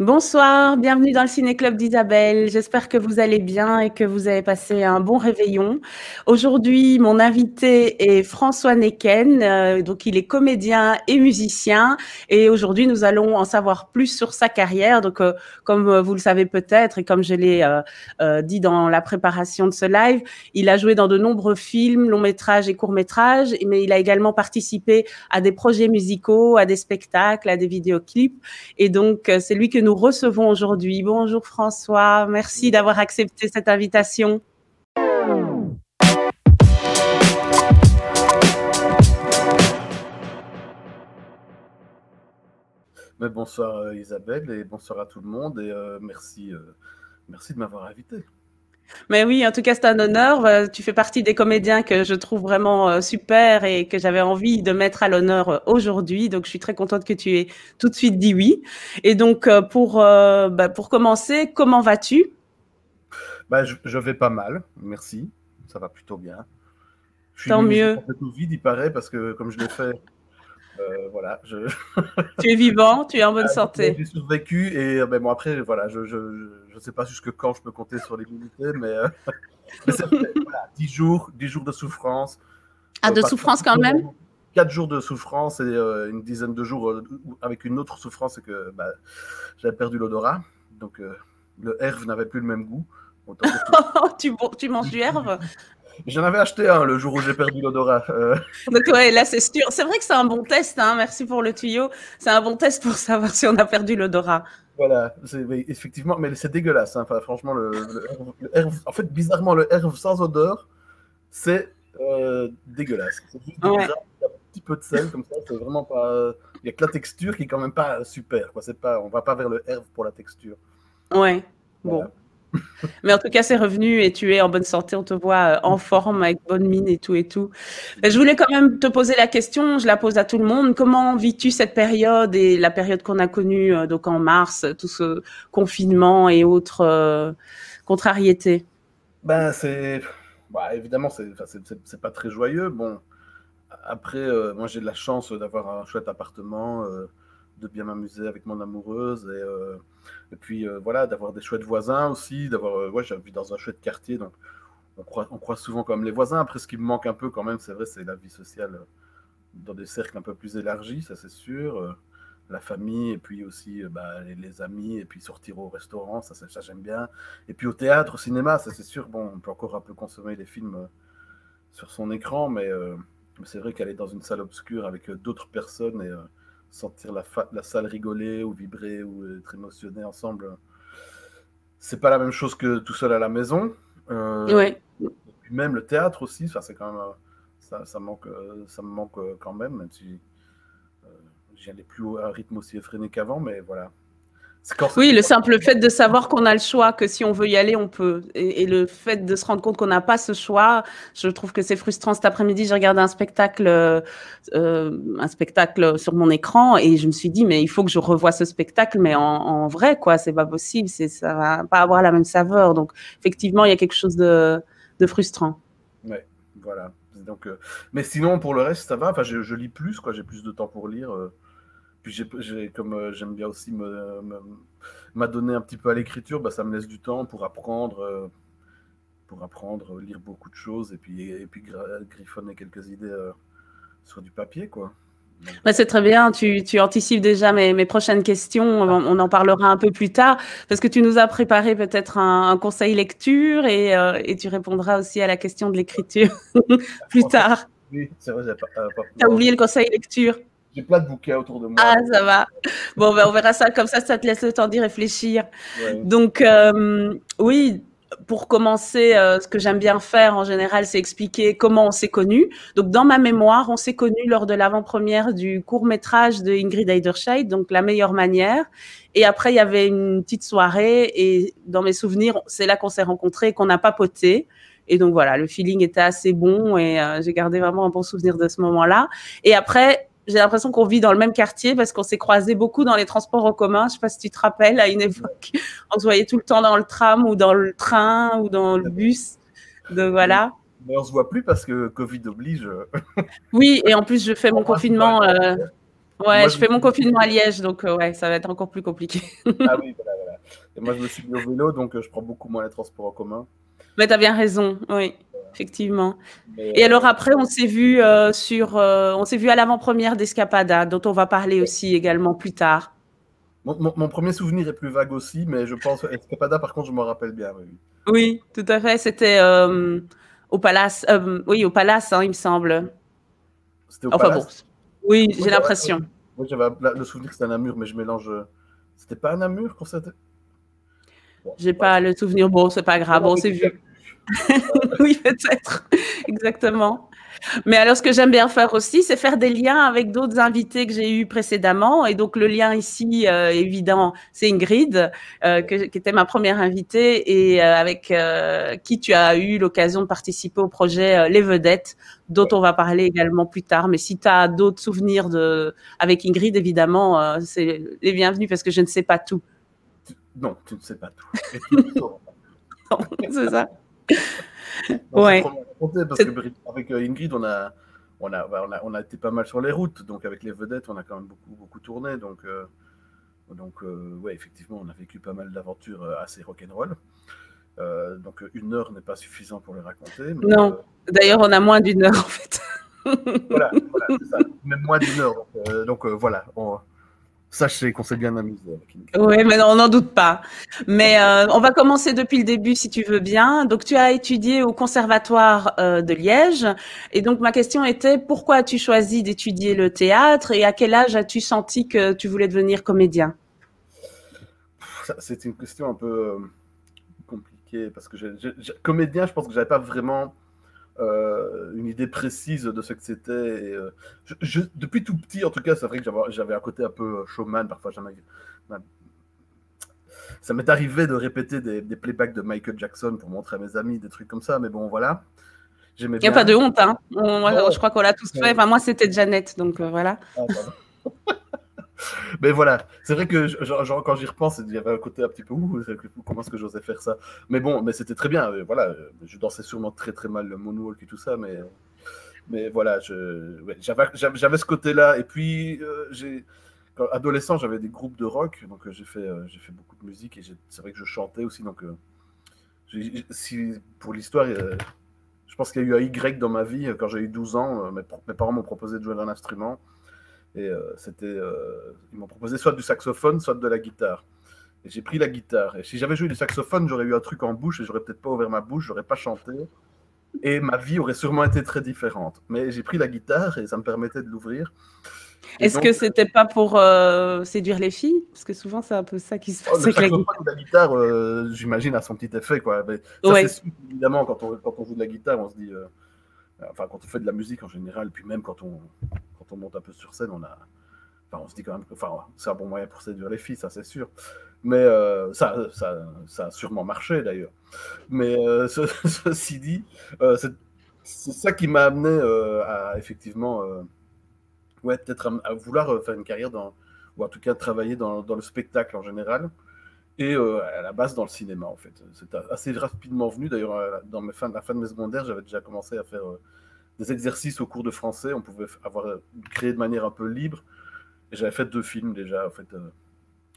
Bonsoir, bienvenue dans le Ciné-Club d'Isabelle. J'espère que vous allez bien et que vous avez passé un bon réveillon. Aujourd'hui, mon invité est François Necken, donc il est comédien et musicien. Et aujourd'hui, nous allons en savoir plus sur sa carrière. Donc, comme vous le savez peut-être et comme je l'ai dit dans la préparation de ce live, il a joué dans de nombreux films, longs métrages et courts métrages, mais il a également participé à des projets musicaux, à des spectacles, à des vidéoclips. Et donc, c'est lui que nous recevons aujourd'hui. Bonjour François, merci d'avoir accepté cette invitation. Mais bonsoir Isabelle et bonsoir à tout le monde et merci de m'avoir invité. Mais oui, en tout cas, c'est un honneur. Tu fais partie des comédiens que je trouve vraiment super et que j'avais envie de mettre à l'honneur aujourd'hui. Donc, je suis très contente que tu aies tout de suite dit oui. Et donc, pour commencer, comment vas-tu? Je vais pas mal, merci, ça va plutôt bien. Je suis Tant immunisé mieux. contre le Covid, il paraît, parce que comme je l'ai fait, voilà, Tu es vivant, tu es en bonne santé. j'ai survécu et ben bon après voilà, je sais pas jusque quand je peux compter sur l'immunité, mais c'est vrai, voilà, 10 jours de souffrance. Ah, de Pas souffrance quand même? 4 jours de souffrance et une dizaine de jours avec une autre souffrance, c'est que j'avais perdu l'odorat, donc le herve n'avait plus le même goût. Tu manges du herbe? J'en avais acheté un le jour où j'ai perdu l'odorat. Donc ouais, là c'est sûr. C'est vrai que c'est un bon test, hein. Merci pour le tuyau. C'est un bon test pour savoir si on a perdu l'odorat. Voilà, oui, effectivement, mais c'est dégueulasse. Hein. Enfin, franchement, le herve, en fait, bizarrement, le herve sans odeur, c'est dégueulasse. C'est juste du Ouais. gras, un petit peu de sel, comme ça, c'est vraiment pas. Il n'y a que la texture qui est quand même pas super. Quoi. Pas... On va pas vers le herbe pour la texture. Ouais. Voilà. Bon. Mais en tout cas, c'est revenu et tu es en bonne santé. On te voit en forme, avec bonne mine et tout et tout. Je voulais quand même te poser la question, je la pose à tout le monde. Comment vis-tu cette période et la période qu'on a connue donc en mars, tout ce confinement et autres contrariétés? C'est. Évidemment, c'est pas très joyeux. Bon, après, moi, j'ai de la chance d'avoir un chouette appartement, de bien m'amuser avec mon amoureuse et puis voilà, d'avoir des chouettes voisins aussi, ouais, j'habite dans un chouette quartier, donc on croise souvent comme les voisins. Après, ce qui me manque un peu quand même, c'est vrai, c'est la vie sociale dans des cercles un peu plus élargis, ça c'est sûr. La famille, et puis aussi les amis, et puis sortir au restaurant, ça j'aime bien. Et puis au théâtre, au cinéma, ça c'est sûr, bon, on peut encore un peu consommer les films sur son écran, mais c'est vrai qu'aller dans une salle obscure avec d'autres personnes et sentir la salle rigoler ou vibrer ou être émotionné ensemble, c'est pas la même chose que tout seul à la maison. Ouais. Et puis même le théâtre aussi, c'est quand même, ça me manque quand même si j'y allais plus à un rythme aussi effréné qu'avant, mais voilà. Oui, le simple fait de savoir qu'on a le choix, que si on veut y aller, on peut. Et le fait de se rendre compte qu'on n'a pas ce choix, je trouve que c'est frustrant. Cet après-midi, j'ai regardé un spectacle sur mon écran et je me suis dit, mais il faut que je revoie ce spectacle, mais en vrai, quoi, c'est pas possible, ça va pas avoir la même saveur. Donc, effectivement, il y a quelque chose de frustrant. Ouais, voilà. Donc, mais sinon, pour le reste, ça va. Enfin, je lis plus, quoi. J'ai plus de temps pour lire. Puis comme j'aime bien aussi m'adonner un petit peu à l'écriture, ça me laisse du temps pour apprendre, lire beaucoup de choses et puis griffonner quelques idées sur du papier, quoi. Bah, c'est très bien, tu anticipes déjà mes prochaines questions, on en parlera un peu plus tard, parce que tu nous as préparé peut-être un conseil lecture et tu répondras aussi à la question de l'écriture plus tard. Oui, c'est vrai, Tu as oublié le conseil lecture? J'ai plein de bouquins autour de moi. Ah, ça va. Bon, on verra ça comme ça te laisse le temps d'y réfléchir. Ouais. Donc, oui, pour commencer, ce que j'aime bien faire en général, c'est expliquer comment on s'est connus. Donc, dans ma mémoire, on s'est connus lors de l'avant-première du court-métrage de Ingrid Eiderscheid, donc La meilleure manière. Et après, il y avait une petite soirée et dans mes souvenirs, c'est là qu'on s'est rencontrés, qu'on a papoté. Et donc voilà, le feeling était assez bon et j'ai gardé vraiment un bon souvenir de ce moment-là. Et après, j'ai l'impression qu'on vit dans le même quartier parce qu'on s'est croisés beaucoup dans les transports en commun. Je sais pas si tu te rappelles, à une époque, on se voyait tout le temps dans le tram ou dans le train ou dans le bus. Donc voilà. Mais on se voit plus parce que Covid oblige. Oui, et en plus, je fais mon confinement. Ouais, Moi, je fais mon confinement à Liège, donc ouais, ça va être encore plus compliqué. Ah oui, voilà, voilà. Et moi, je me suis mis au vélo, donc je prends beaucoup moins les transports en commun. Mais tu as bien raison, oui, effectivement. Mais Et alors après, on s'est vu on s'est vu à l'avant-première d'Escapada, dont on va parler aussi également plus tard. mon premier souvenir est plus vague aussi, mais je pense Escapada, par contre, je m'en rappelle bien. Oui, oui. Oui, tout à fait. C'était au Palace, oui, au Palace, hein, il me semble. C'était au Enfin bon, Palace? oui, Moi, j'ai l'impression. j'avais le souvenir que c'était à Namur, mais je mélange. C'était pas à Namur qu'on s'était. Bon, J'ai bref. pas le souvenir. Bon, c'est pas On grave. On avait s'est déjà vu. vu. Oui, peut-être. Exactement. Mais alors, ce que j'aime bien faire aussi, c'est faire des liens avec d'autres invités que j'ai eus précédemment. Et donc, le lien ici, évident, c'est Ingrid, qui était ma première invitée et avec qui tu as eu l'occasion de participer au projet Les Vedettes, dont Ouais. on va parler également plus tard. Mais si tu as d'autres souvenirs avec Ingrid, évidemment, c'est les bienvenus parce que je ne sais pas tout. Non, tu ne sais pas tout. Et tu le sauras. C'est ça. Non, c'est trop Ouais. bien raconté parce que avec Ingrid, on a été pas mal sur les routes. Donc, avec les vedettes, on a quand même beaucoup, beaucoup tourné. Donc ouais, effectivement, on a vécu pas mal d'aventures assez rock'n'roll. Donc, 1 heure n'est pas suffisant pour les raconter. Mais Non. D'ailleurs, on a moins d'une heure, en fait. voilà, voilà c'est ça. Même moins d'1 heure. Donc voilà, sachez qu'on s'est bien amusé avec Ingrid. Oui, mais non, on n'en doute pas. Mais on va commencer depuis le début, si tu veux bien. Donc, tu as étudié au Conservatoire de Liège. Et donc, ma question était, pourquoi as-tu choisi d'étudier le théâtre et à quel âge as-tu senti que tu voulais devenir comédien? C'est une question un peu compliquée parce que comédien, je pense que j'avais pas vraiment une idée précise de ce que c'était. Depuis tout petit, en tout cas, c'est vrai que j'avais un côté un peu showman. Parfois, ça m'est arrivé de répéter des playbacks de Michael Jackson pour montrer à mes amis, des trucs comme ça. Mais bon, voilà, j'aimais Il n'y a pas de bien. honte, hein. Moi, Non, je crois qu'on l'a tous fait. Enfin, moi, c'était Janet, donc voilà. ah, pardon. Mais voilà, c'est vrai que genre, quand j'y repense, il y avait un côté un petit peu comment est-ce que j'osais faire ça. Mais bon, mais c'était très bien. Voilà, je dansais sûrement très très mal le moonwalk et tout ça, mais voilà, ouais, j'avais ce côté-là. Et puis, adolescent, j'avais des groupes de rock, donc j'ai fait beaucoup de musique et c'est vrai que je chantais aussi. Donc, pour l'histoire, je pense qu'il y a eu un Y dans ma vie. Quand j'ai eu 12 ans, mes parents m'ont proposé de jouer d'un instrument. Et ils m'ont proposé soit du saxophone, soit de la guitare. Et j'ai pris la guitare. Et si j'avais joué du saxophone, j'aurais eu un truc en bouche et j'aurais peut-être pas ouvert ma bouche, j'aurais pas chanté. Et ma vie aurait sûrement été très différente. Mais j'ai pris la guitare et ça me permettait de l'ouvrir. Est-ce que c'était pas pour séduire les filles? Parce que souvent, c'est un peu ça qui se passe le avec la saxophone guitare. ou la guitare, j'imagine, a son petit effet. Quoi. Mais ça, c'est Ouais. sûr, évidemment, quand on joue de la guitare, on se dit. Enfin, quand on fait de la musique en général, puis même quand on monte un peu sur scène, on se dit quand même que c'est un bon moyen pour séduire les filles, ça c'est sûr. Mais ça a sûrement marché d'ailleurs. Mais ceci dit, c'est ça qui m'a amené à effectivement, ouais, peut-être à vouloir faire une carrière ou en tout cas travailler dans le spectacle en général. Et à la base dans le cinéma en fait. C'est assez rapidement venu. D'ailleurs, dans la fin de mes secondaires, j'avais déjà commencé à faire des exercices au cours de français. On pouvait créer de manière un peu libre. Et j'avais fait 2 films déjà, en fait,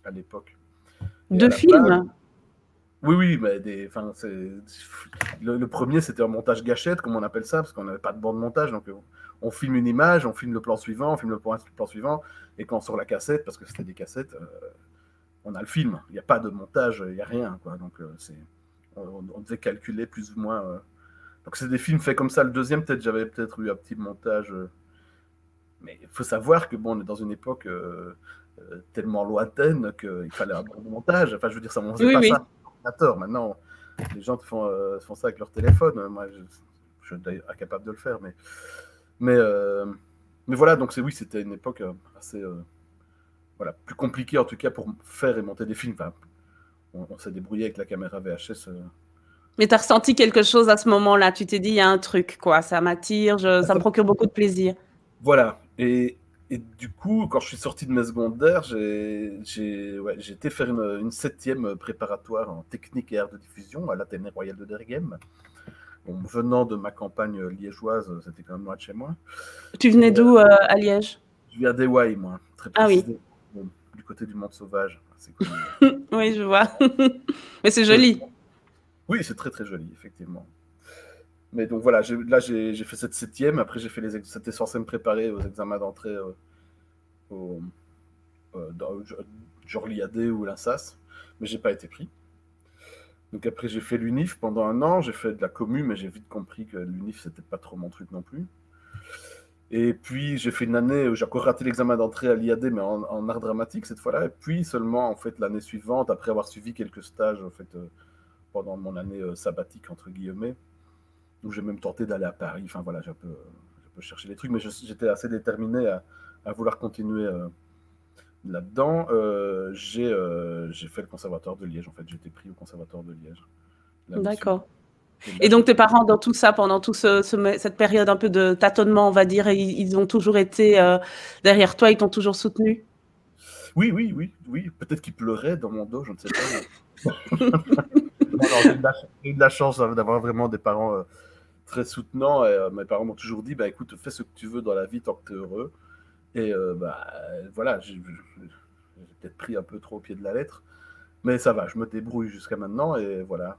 à l'époque. Et à Deux la base, films? oui, oui, mais le premier, c'était un montage gâchette, comme on appelle ça, parce qu'on n'avait pas de bande montage. Donc, on filme une image, on filme le plan suivant, on filme le plan suivant. Et quand sur la cassette, parce que c'était des cassettes, on a le film. Il n'y a pas de montage, il n'y a rien. Quoi. Donc, on devait calculer plus ou moins. Donc, c'est des films faits comme ça. Le deuxième, j'avais peut-être eu un petit montage. Mais il faut savoir que bon, on est dans une époque tellement lointaine qu'il fallait un bon montage. Enfin, je veux dire, on ne faisait Oui, pas ça oui. avec l'ordinateur. Maintenant, les gens font ça avec leur téléphone. Moi, je suis d'ailleurs incapable de le faire. Mais voilà, donc oui, c'était une époque assez voilà, plus compliquée en tout cas pour faire et monter des films. Enfin, on s'est débrouillé avec la caméra VHS. Mais tu as ressenti quelque chose à ce moment-là. Tu t'es dit, il y a un truc, quoi. Ça m'attire, ça me procure beaucoup de plaisir. Voilà. Et du coup, quand je suis sorti de mes secondaires, j'ai été faire une 7e préparatoire en technique et art de diffusion à l'Athénée Royal de Derghem. Bon, venant de ma campagne liégeoise, c'était quand même loin de chez moi. Tu venais d'où à Liège? Je vis à Dewey, moi, très Ah oui. précisément, du côté du Monde Sauvage. C'est cool. Oui, je vois. Mais c'est Oui, joli. oui, c'est très très joli, effectivement. Mais donc voilà, là j'ai fait cette septième, après j'ai fait c'était censé me préparer aux examens d'entrée au, genre l'IAD ou l'INSAS, mais j'ai pas été pris. Donc après j'ai fait l'UNIF pendant un an, j'ai fait de la commu, mais j'ai vite compris que l'UNIF c'était pas trop mon truc non plus. Et puis j'ai fait une année où j'ai encore raté l'examen d'entrée à l'IAD, mais en art dramatique cette fois-là. Et puis seulement en fait l'année suivante, après avoir suivi quelques stages en fait pendant mon année sabbatique entre guillemets, où j'ai même tenté d'aller à Paris. Enfin voilà, j'ai un peu cherché les trucs, mais j'étais assez déterminé à vouloir continuer là-dedans. J'ai fait le conservatoire de Liège. En fait, j'ai été pris au conservatoire de Liège l'année suivante. D'accord. Et donc tes parents, dans tout ça, pendant toute cette période un peu de tâtonnement, on va dire, ils ont toujours été derrière toi, ils t'ont toujours soutenu? Oui, oui, oui, oui. Peut-être qu'ils pleuraient dans mon dos, je ne sais pas. Non, non, j'ai eu de la chance d'avoir vraiment des parents très soutenants. Et, mes parents m'ont toujours dit, bah écoute, fais ce que tu veux dans la vie tant que tu es heureux. Et bah voilà, j'ai peut-être pris un peu trop au pied de la lettre, mais ça va, je me débrouille jusqu'à maintenant et voilà.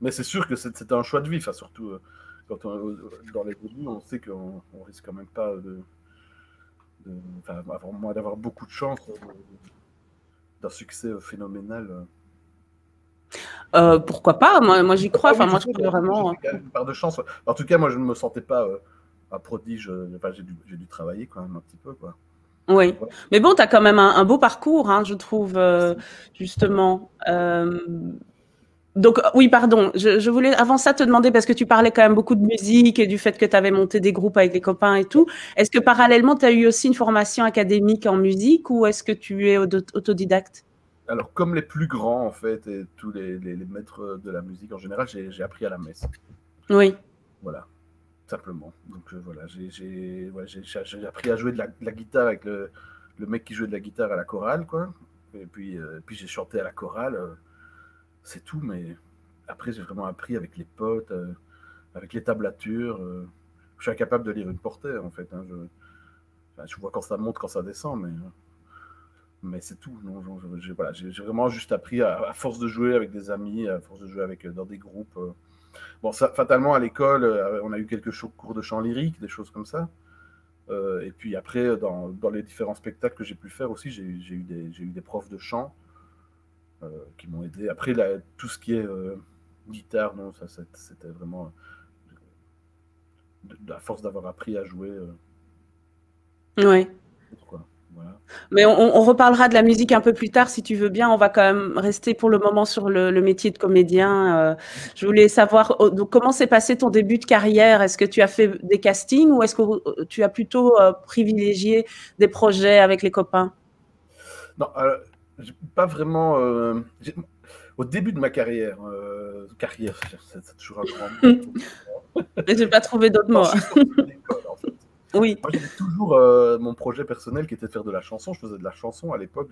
Mais c'est sûr que c'était un choix de vie, enfin, surtout quand dans les débuts, on sait qu'on risque quand même pas enfin, avant moi d'avoir beaucoup de chance d'un succès phénoménal. Pourquoi pas? Moi j'y crois. Ah Enfin, oui, je moi, je sais, crois mais j'ai vraiment. quand même une part de chance. En tout cas, moi, je ne me sentais pas un prodige. Enfin, j'ai dû travailler quand même un petit peu, quoi. Oui. Donc, voilà. Mais bon, tu as quand même un beau parcours, hein, je trouve, Merci. justement. Donc, oui, pardon. Je voulais, avant ça, te demander, parce que tu parlais quand même beaucoup de musique et du fait que tu avais monté des groupes avec les copains et tout. Est-ce que parallèlement, tu as eu aussi une formation académique en musique ou est-ce que tu es autodidacte? Alors, comme les plus grands, en fait, et tous les maîtres de la musique en général, j'ai appris à la messe. Oui. Voilà, simplement. Donc, voilà, j'ai appris à jouer de la guitare avec le mec qui jouait de la guitare à la chorale, quoi. Et puis j'ai chanté à la chorale, c'est tout, mais après, j'ai vraiment appris avec les potes, avec les tablatures. Je suis incapable de lire une portée, en fait. Hein, enfin, je vois quand ça monte, quand ça descend, mais c'est tout. Non, voilà, j'ai vraiment juste appris à force de jouer avec des amis, à force de jouer dans des groupes. Bon, ça, fatalement, à l'école, on a eu quelques cours de chant lyrique, des choses comme ça. Et puis après, dans les différents spectacles que j'ai pu faire aussi, j'ai eu des profs de chant qui m'ont aidé. Après, tout ce qui est guitare, non, ça, c'était vraiment à force d'avoir appris à jouer. Oui. Quoi. Voilà. Mais on reparlera de la musique un peu plus tard, si tu veux bien. On va quand même rester pour le moment sur le métier de comédien. Je voulais savoir, donc, comment s'est passé ton début de carrière? Est-ce que tu as fait des castings ou est-ce que tu as plutôt privilégié des projets avec les copains? Non, pas vraiment. Au début de ma carrière, c'est toujours un grand mot. Mais j'ai pas trouvé d'autres Quand mots. je suis sorti de l'école, en fait. Oui. Moi, j'avais toujours mon projet personnel qui était de faire de la chanson. Je faisais de la chanson à l'époque.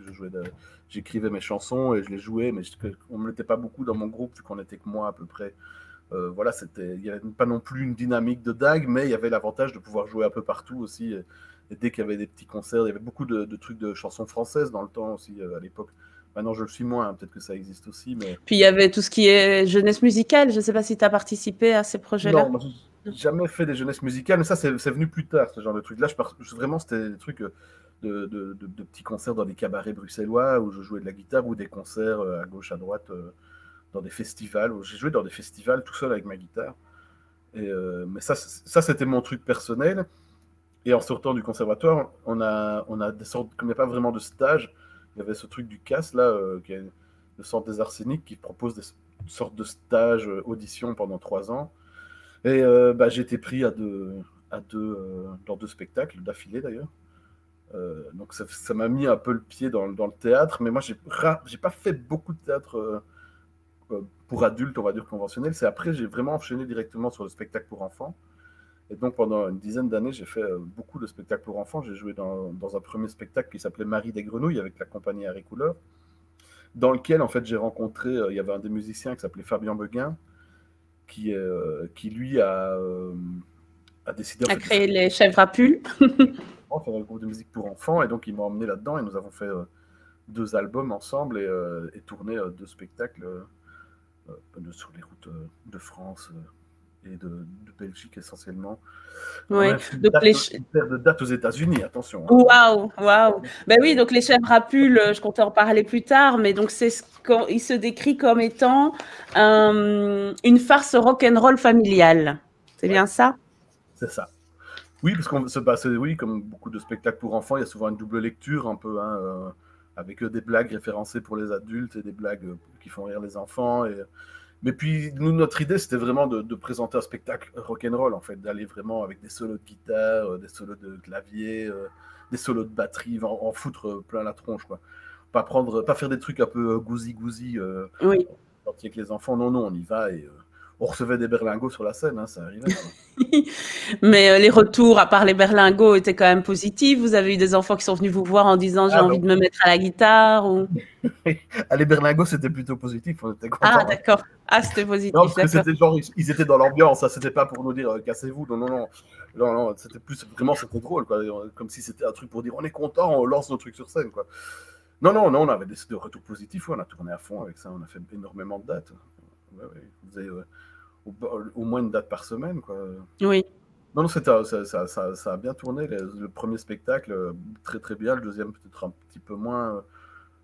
J'écrivais mes chansons et je les jouais, mais on ne l'était pas beaucoup dans mon groupe, vu qu'on était que moi à peu près. Voilà, il n'y avait pas non plus une dynamique de dingue, mais il y avait l'avantage de pouvoir jouer un peu partout aussi. Et dès qu'il y avait des petits concerts, il y avait beaucoup de trucs de chansons françaises dans le temps aussi à l'époque. Maintenant, je le suis moins, hein, peut-être que ça existe aussi, mais Puis il y avait tout ce qui est jeunesse musicale. Je ne sais pas si tu as participé à ces non, projets-là. moi, j'ai jamais fait des jeunesses musicales, mais ça, c'est venu plus tard, ce genre de truc. Là, vraiment, c'était des trucs de petits concerts dans des cabarets bruxellois où je jouais de la guitare ou des concerts à gauche, à droite, dans des festivals. J'ai joué dans des festivals tout seul avec ma guitare. Mais ça c'était mon truc personnel. Et en sortant du conservatoire, on a des sortes, comme il n'y a pas vraiment de stage, il y avait ce truc du CAS, là, qui est le Centre des Arts Scéniques, qui propose des sortes de stages, auditions pendant 3 ans. Et bah, j'ai été pris dans 2 spectacles, d'affilée d'ailleurs. Donc ça m'a mis un peu le pied dans le théâtre, mais moi j'ai pas fait beaucoup de théâtre pour adultes, on va dire conventionnel. C'est après j'ai vraiment enchaîné directement sur le spectacle pour enfants. Et donc pendant une dizaine d'années, j'ai fait beaucoup de spectacles pour enfants. J'ai joué dans un premier spectacle qui s'appelait Marie des Grenouilles avec la compagnie Harry Couleur, dans lequel en fait j'ai rencontré, il y avait un des musiciens qui s'appelait Fabien Beguin, qui lui a décidé en À fait créer les chèvres à pull. enfants, faire un groupe de musique pour enfants. Et donc, ils m'ont emmené là-dedans et nous avons fait 2 albums ensemble et tourné 2 spectacles sur les routes de France et de Belgique essentiellement. On a Oui. même fait Donc une paire de dates aux États-Unis, attention. Waouh, waouh. Ben oui, donc les chèvres à pull, je comptais en parler plus tard, mais donc il se décrit comme étant une farce rock'n'roll familiale. C'est bien ça? C'est ça. Oui, parce qu'on se passe, oui, comme beaucoup de spectacles pour enfants, il y a souvent une double lecture un peu, hein, avec des blagues référencées pour les adultes et des blagues qui font rire les enfants. Mais puis, nous, notre idée, c'était vraiment de présenter un spectacle rock'n'roll, en fait, d'aller vraiment avec des solos de guitare, des solos de clavier, des solos de batterie, en foutre plein la tronche, quoi. Pas faire des trucs un peu gousi-gousi Oui. avec les enfants. Non, non, on y va et on recevait des berlingots sur la scène, hein, ça arrivait. Mais les retours, à part les berlingots, étaient quand même positifs. Vous avez eu des enfants qui sont venus vous voir en disant j'ai envie de me mettre à la guitare ou... Les berlingots, c'était plutôt positif, on était contents. Ah, d'accord. Ah, c'était positif. Non, parce que c'était genre, ils étaient dans l'ambiance, ça, c'était pas pour nous dire cassez-vous. Non, non, non. Non, non, c'était plus, vraiment, c'était drôle, quoi. Comme si c'était un truc pour dire on est content, on lance nos trucs sur scène, quoi. Non, non, non, on avait des retours positifs, on a tourné à fond avec ça, on a fait énormément de dates. Ouais, ouais. On faisait au moins une date par semaine, quoi. Oui. Non, non, ça a bien tourné. Le premier spectacle, très très bien. Le deuxième, peut-être un petit peu moins.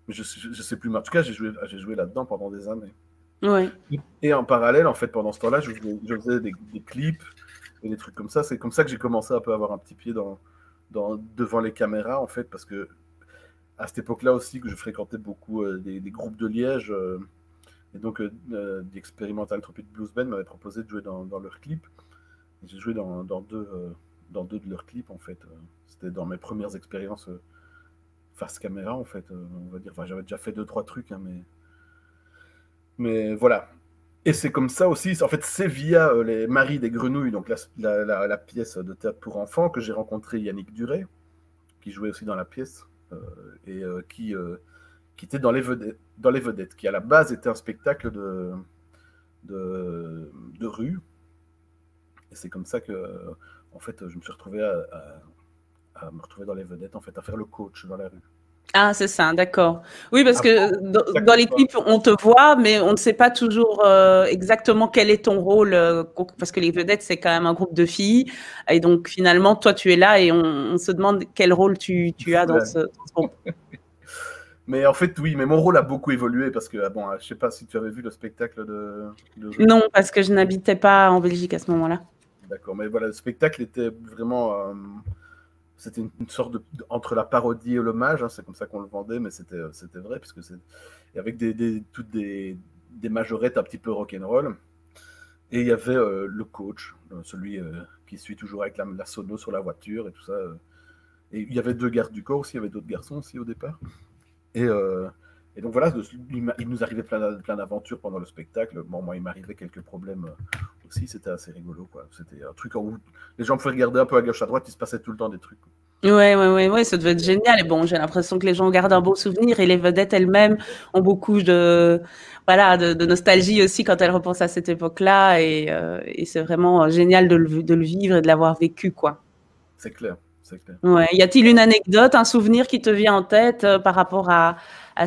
Mais je sais plus. Mais en tout cas, j'ai joué là-dedans pendant des années. Oui. Et en parallèle, en fait, pendant ce temps-là, je faisais des clips et des trucs comme ça. C'est comme ça que j'ai commencé un peu à avoir un petit pied devant les caméras, en fait, parce que à cette époque-là aussi, que je fréquentais beaucoup des groupes de Liège. Et donc, The Experimental Tropic Blues Band m'avait proposé de jouer dans leurs clips. J'ai joué dans deux de leurs clips, en fait. C'était dans mes premières expériences face caméra, en fait. On va dire. Enfin, j'avais déjà fait 2-3 trucs, hein, mais voilà. Et c'est comme ça aussi, en fait, c'est via les Maris des Grenouilles, donc la pièce de théâtre pour enfants, que j'ai rencontré Yannick Duret, qui jouait aussi dans la pièce, et qui était dans les vedettes, qui à la base était un spectacle de rue. Et c'est comme ça que, en fait, je me suis retrouvé à me retrouver dans les vedettes, en fait, à faire le coach dans la rue. Ah, c'est ça, d'accord. Oui, parce que dans les clips, on te voit, mais on ne sait pas toujours exactement quel est ton rôle, parce que les vedettes, c'est quand même un groupe de filles. Et donc, finalement, toi, tu es là et on se demande quel rôle tu as dans ce groupe. Mais en fait, oui, mais mon rôle a beaucoup évolué parce que, bon, je ne sais pas si tu avais vu le spectacle de rue. Non, parce que je n'habitais pas en Belgique à ce moment-là. D'accord, mais voilà, le spectacle était vraiment... c'était une sorte entre la parodie et l'hommage, hein, c'est comme ça qu'on le vendait, mais c'était vrai, puisque et avec toutes des majorettes un petit peu rock'n'roll. Et il y avait le coach, celui qui suit toujours avec la sono sur la voiture et tout ça. Et il y avait 2 gardes du corps aussi, il y avait d'autres garçons aussi au départ. Et donc voilà, il nous arrivait plein d'aventures pendant le spectacle. Bon, moi, il m'arrivait quelques problèmes aussi, c'était assez rigolo, quoi. C'était un truc où les gens pouvaient regarder un peu à gauche, à droite, il se passait tout le temps des trucs. Ouais, ça devait être génial. Et bon, j'ai l'impression que les gens gardent un beau souvenir et les vedettes elles-mêmes ont beaucoup de nostalgie aussi quand elles repensent à cette époque-là. Et c'est vraiment génial de le vivre et de l'avoir vécu, quoi. C'est clair, c'est clair. Ouais. Y a-t-il une anecdote, un souvenir qui te vient en tête par rapport à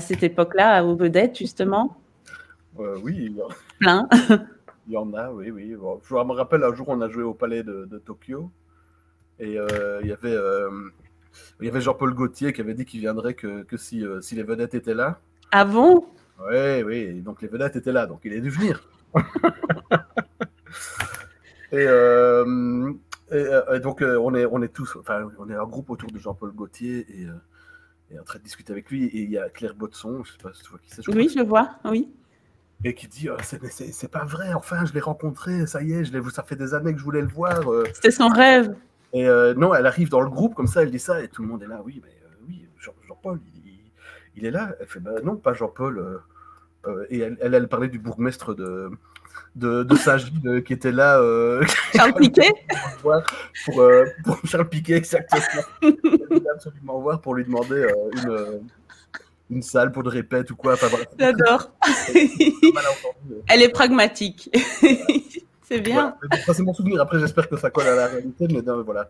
cette époque-là, aux vedettes, justement? Oui. Plein. Il y en a, oui. Bon, je me rappelle, un jour, on a joué au Palais de Tokyo. Et il y avait Jean-Paul Gaultier qui avait dit qu'il viendrait que si les vedettes étaient là. Ah bon? Oui. Donc les vedettes étaient là, donc il est dû venir. et donc on est tous, enfin on est un groupe autour de Jean-Paul Gaultier et en train de discuter avec lui. Et il y a Claire Botson, je sais pas si tu vois qui c'est. Oui, je vois, oui. Et qui dit c'est pas vrai, enfin je l'ai rencontré, ça y est, ça fait des années que je voulais le voir. C'était son rêve. Et non, elle arrive dans le groupe comme ça, elle dit ça, et tout le monde est là. Oui, Jean-Paul, il est là. Elle fait non, pas Jean-Paul. Et elle parlait du bourgmestre de Saint-Gilles qui était là. Charles Piquet. Pour Charles Piquet, exactement. Elle voulait absolument voir pour lui demander une salle pour de répète ou quoi. Enfin, J'adore. Elle est pragmatique. C'est bien. Voilà. Ça, c'est mon souvenir. Après, j'espère que ça colle à la réalité, mais non, voilà.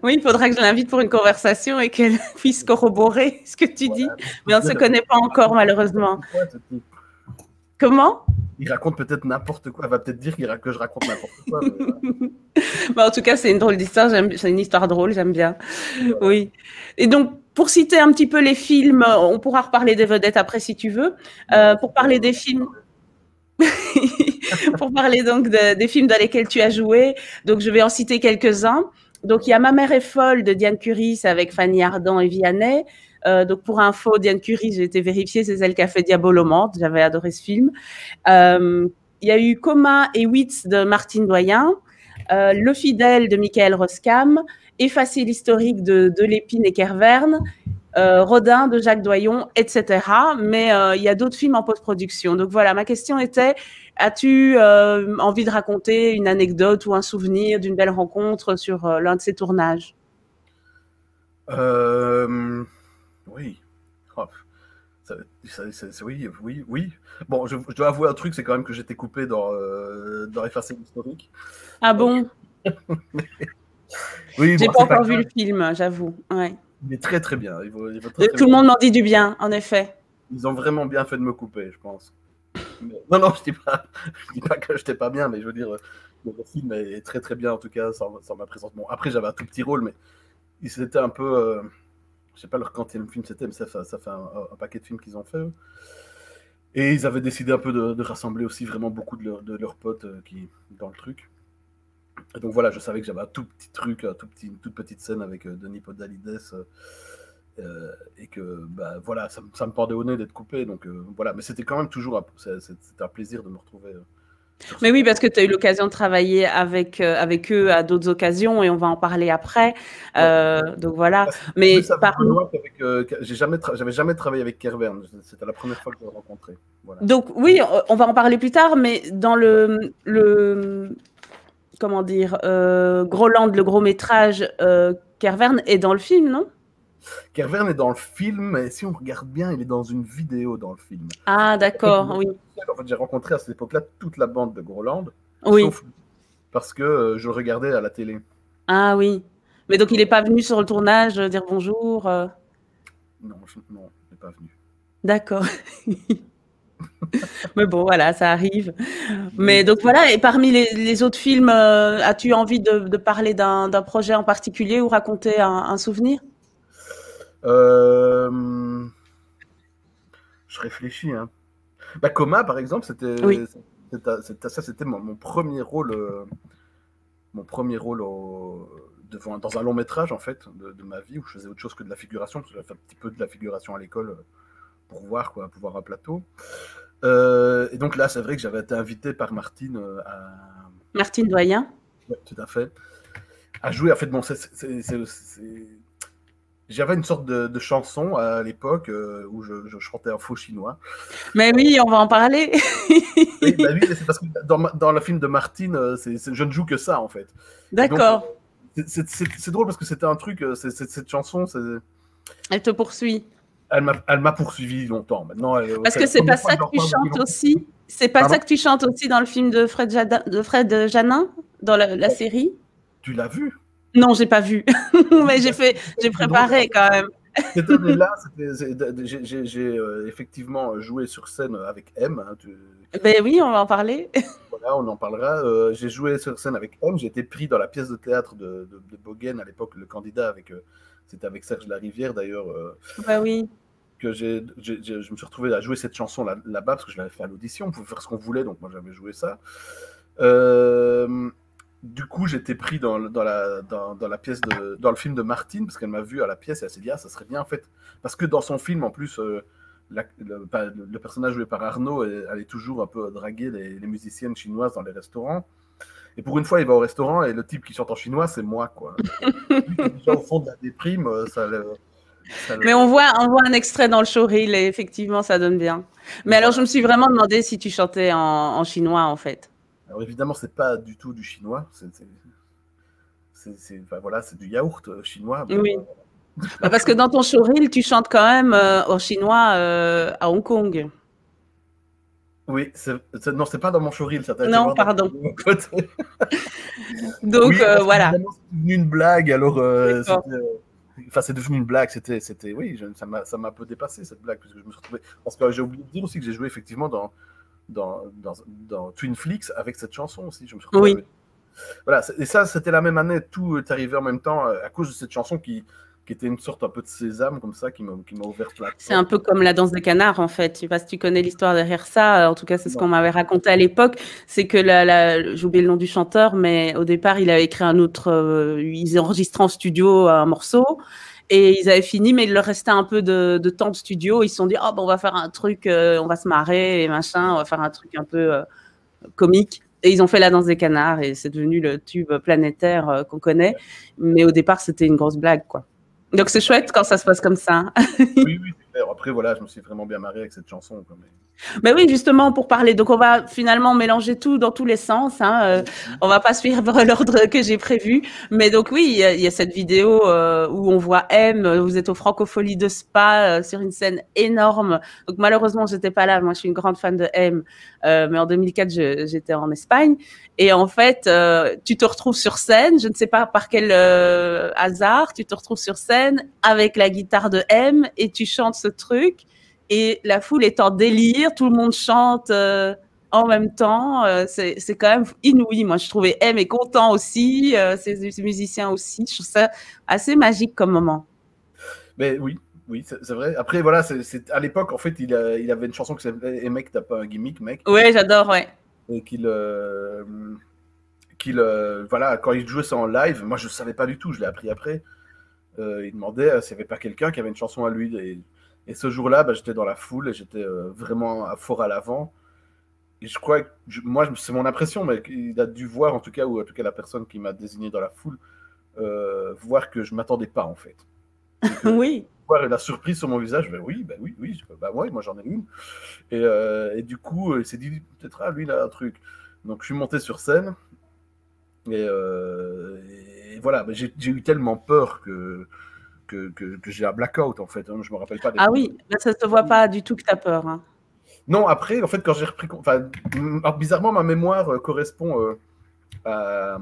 Oui, il faudra que je l'invite pour une conversation et qu'elle puisse corroborer ce que tu dis. Voilà. Mais on ne se connaît pas encore, malheureusement. Comment? Il raconte peut-être n'importe quoi. Elle va peut-être dire que je raconte n'importe quoi. Mais voilà. Bah, en tout cas, c'est une drôle d'histoire. C'est une histoire drôle, j'aime bien. Voilà. Oui. Et donc, pour citer un petit peu les films, on pourra reparler des vedettes après si tu veux. Pour parler des films. Pour parler donc des films dans lesquels tu as joué, donc je vais en citer quelques-uns. Donc il y a Ma mère est folle de Diane Curie, c'est avec Fanny Ardant et Vianney. Donc pour info, Diane Curie, j'ai été vérifiée, c'est celle qui a fait Diabolomante. J'avais adoré ce film. Il y a eu Coma et Wits de Martine Doyen, Le Fidèle de Michael Roskam, Effacer l'historique de Lépine et Kerverne, Rodin de Jacques Doyon, etc. Mais il y a d'autres films en post-production. Donc voilà, ma question était, as-tu envie de raconter une anecdote ou un souvenir d'une belle rencontre sur l'un de ces tournages? Oui. Oh. Oui. Bon, je dois avouer un truc, c'est quand même que j'étais coupé dans Effacer l'historique. Ah bon? Oui, j'ai pas encore vu le film, j'avoue. Ouais. Il est très très bien. Tout le monde m'en dit du bien, en effet. Ils ont vraiment bien fait de me couper, je pense. Mais, non, je dis pas que j'étais pas bien, mais je veux dire, le film est très très bien en tout cas sans ma présence. Bon, après j'avais un tout petit rôle, mais c'était un peu, je sais pas leur quantième film c'était, mais ça fait un paquet de films qu'ils ont fait. Eux. Et ils avaient décidé un peu de rassembler aussi vraiment beaucoup de leurs potes qui dans le truc. Et donc voilà, je savais que j'avais un tout petit truc, une toute petite scène avec Denis Podalides. Et que bah, voilà, ça me pendait au nez d'être coupé. Donc voilà, mais c'était quand même toujours c'était un plaisir de me retrouver. Mais oui, parce que tu as eu l'occasion de travailler avec eux à d'autres occasions et on va en parler après. Donc voilà. Mais j'avais jamais travaillé avec Kerverne. C'était la première fois que je l'ai rencontré. Voilà. Donc oui, on va en parler plus tard, mais dans le comment dire, Groland, le gros métrage, Kerverne est dans le film, non? Kerverne est dans le film, mais si on regarde bien, il est dans une vidéo dans le film. Ah, d'accord, oui. En fait, j'ai rencontré à cette époque-là toute la bande de Groland, oui. Sauf parce que je le regardais à la télé. Ah oui. Mais donc, il n'est pas venu sur le tournage dire bonjour Non, il n'est pas venu. D'accord. Mais bon, voilà, ça arrive. Mais donc voilà, et parmi les autres films, as-tu envie de parler d'un projet en particulier ou raconter un souvenir? Je réfléchis. Hein. Bah, Coma, par exemple, c'était oui. c'était mon premier rôle, dans un long métrage en fait de ma vie où je faisais autre chose que de la figuration parce que j'avais fait un petit peu de la figuration à l'école pour voir un plateau. Et donc là, c'est vrai que j'avais été invité par Martine Martine Doyen. Oui, tout à fait. À jouer. En fait, bon, j'avais une sorte de chanson à l'époque où je chantais un faux chinois. Mais oui, on va en parler. Oui, bah oui, c'est parce que dans le film de Martine, je ne joue que ça en fait. D'accord. C'est drôle parce que c'était un truc, cette chanson, elle te poursuit. Elle m'a poursuivi longtemps. Maintenant, parce que c'est pas ça que tu chantes aussi. C'est pas ça que tu chantes aussi dans le film de Fred Janin, dans la série. Tu l'as vu? Non, j'ai pas vu. Mais j'ai préparé quand même. Cette année-là, j'ai effectivement joué sur scène avec M. Hein, ben oui, on va en parler. Voilà, on en parlera. J'ai joué sur scène avec M. J'ai été pris dans la pièce de théâtre de Bogen à l'époque, le candidat c'était avec Serge Larivière d'ailleurs. Ben oui. Que je me suis retrouvé à jouer cette chanson là-bas parce que je l'avais fait à l'audition. On pouvait faire ce qu'on voulait, donc moi j'avais joué ça. Du coup, j'étais pris dans la pièce dans le film de Martine parce qu'elle m'a vu à la pièce et elle s'est dit ça serait bien en fait parce que dans son film en plus le personnage joué par Arnaud allait toujours un peu draguer les musiciennes chinoises dans les restaurants et pour une fois il va au restaurant et le type qui chante en chinois c'est moi quoi. Déjà au fond de la déprime mais on voit un extrait dans le showreel et effectivement ça donne bien. Mais alors je me suis vraiment demandé si tu chantais en chinois en fait. Alors évidemment, c'est pas du tout du chinois, voilà, c'est du yaourt chinois. Oui. Parce que dans ton showreel, tu chantes quand même en chinois à Hong Kong. Oui, non, c'est pas dans mon showreel, ça t'a été Non, voir dans pardon. mon côté. Donc, Oui, parce voilà. qu'évidemment, c'est devenu une blague, alors D'accord. enfin, c'est devenu une blague, oui, ça m'a un peu dépassé cette blague, parce que je me suis retrouvé. Parce que j'ai oublié de dire aussi que j'ai joué effectivement dans Twin Flix avec cette chanson aussi. Je me suis retrouvé Oui. avec. Voilà, et ça, c'était la même année, tout est arrivé en même temps à cause de cette chanson qui était une sorte un peu de sésame, comme ça, qui m'a ouvert plein de C'est un portes. peu comme la danse des canards, en fait. Je sais pas si tu connais l'histoire derrière ça. En tout cas, c'est ce qu'on m'avait raconté à l'époque. C'est que j'ai oublié le nom du chanteur, mais au départ, il avait écrit un autre, ils enregistraient en studio un morceau et ils avaient fini, mais il leur restait un peu de temps de studio. Ils se sont dit, oh, ben, on va faire un truc, on va se marrer et machin, on va faire un truc un peu comique. Et ils ont fait la danse des canards et c'est devenu le tube planétaire qu'on connaît. Mais au départ, c'était une grosse blague, quoi. Donc c'est chouette quand ça se passe comme ça. Oui, oui, c'est clair. Après, voilà, je me suis vraiment bien marré avec cette chanson. Quoi, mais... Mais oui, justement, pour parler. Donc, on va finalement mélanger tout dans tous les sens. Hein. On va pas suivre l'ordre que j'ai prévu. Mais donc, oui, il y a cette vidéo où on voit M. Vous êtes au Francophonie de Spa sur une scène énorme. Donc, malheureusement, j'étais pas là. Moi, je suis une grande fan de M. Mais en 2004, j'étais en Espagne. Et en fait, tu te retrouves sur scène. Je ne sais pas par quel hasard. Tu te retrouves sur scène avec la guitare de M et tu chantes ce truc. Et la foule est en délire, tout le monde chante en même temps. C'est quand même inouï. Moi, je trouvais M est content aussi, ces musiciens aussi. Je trouve ça assez magique comme moment. Mais oui, oui, c'est vrai. Après, voilà, à l'époque, en fait, il avait une chanson qui s'appelait « Et mec, t'as pas un gimmick, mec ». Ouais, j'adore, ouais. Et voilà, quand il jouait ça en live, moi, je ne savais pas du tout, je l'ai appris après. Il demandait s'il n'y avait pas quelqu'un qui avait une chanson à lui. Et ce jour-là, bah, j'étais dans la foule et j'étais vraiment fort à l'avant. Et je crois que, moi, c'est mon impression, mais il a dû voir, en tout cas, ou en tout cas la personne qui m'a désigné dans la foule, voir que je ne m'attendais pas, en fait. Oui. Voir la surprise sur mon visage, ben oui, ben oui, oui, bah ouais, moi j'en ai une. Et du coup, il s'est dit, peut-être, lui, il a un truc. Donc je suis monté sur scène, et voilà, ben, j'ai eu tellement peur que j'ai un blackout, en fait. Hein, je me rappelle pas des Ah contours. oui, là, ça se voit pas du tout que tu as peur. Hein. Non, après, en fait, quand j'ai repris. Enfin, alors, bizarrement, ma mémoire correspond à,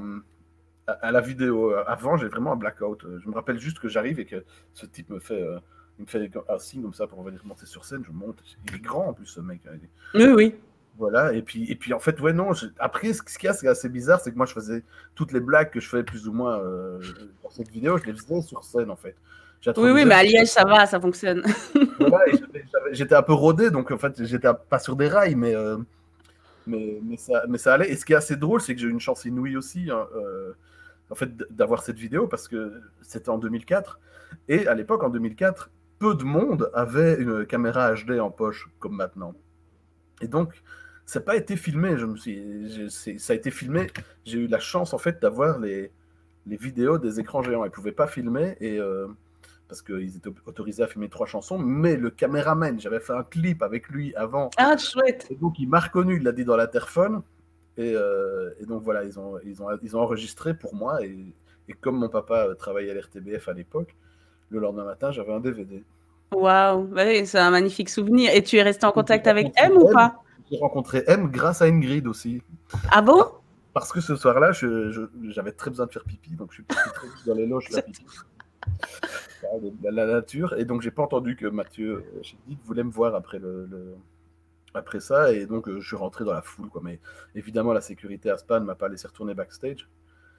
à la vidéo. Avant, j'ai vraiment un blackout. Je me rappelle juste que j'arrive et que ce type il me fait un signe comme ça pour venir monter sur scène. Je monte. Il est grand en plus, ce mec. Oui, oui. Voilà. Et puis en fait, ouais, non. Après, ce qu'il y a, c'est assez bizarre, c'est que moi, je faisais toutes les blagues que je fais plus ou moins dans cette vidéo, je les faisais sur scène, en fait. Oui, oui, mais à Liège, ça va, ça fonctionne. Voilà, j'étais un peu rodé, donc en fait, j'étais pas sur des rails, mais ça allait. Et ce qui est assez drôle, c'est que j'ai eu une chance inouïe aussi, hein, en fait, d'avoir cette vidéo, parce que c'était en 2004. Et à l'époque, en 2004, peu de monde avait une caméra HD en poche, comme maintenant. Et donc, ça n'a pas été filmé. Ça a été filmé. J'ai eu la chance, en fait, d'avoir les vidéos des écrans géants. Ils ne pouvaient pas filmer, parce qu'ils étaient autorisés à filmer 3 chansons, mais le caméraman, j'avais fait un clip avec lui avant. Ah, chouette. Et donc, il m'a reconnu, il l'a dit dans l'interphone. Et donc voilà, ils ont enregistré pour moi. Et comme mon papa travaillait à l'RTBF à l'époque, le lendemain matin, j'avais un DVD. Waouh, bah oui, c'est un magnifique souvenir. Et tu es resté en contact avec M ou pas? J'ai rencontré M grâce à Ingrid aussi. Ah bon? Parce que ce soir-là, j'avais très besoin de faire pipi, donc je suis parti très vite dans les loges faire pipi. La nature. Et donc, j'ai pas entendu que Mathieu Chédid voulait me voir après ça, et donc je suis rentré dans la foule, quoi. Mais évidemment, la sécurité à Spa ne m'a pas laissé retourner backstage.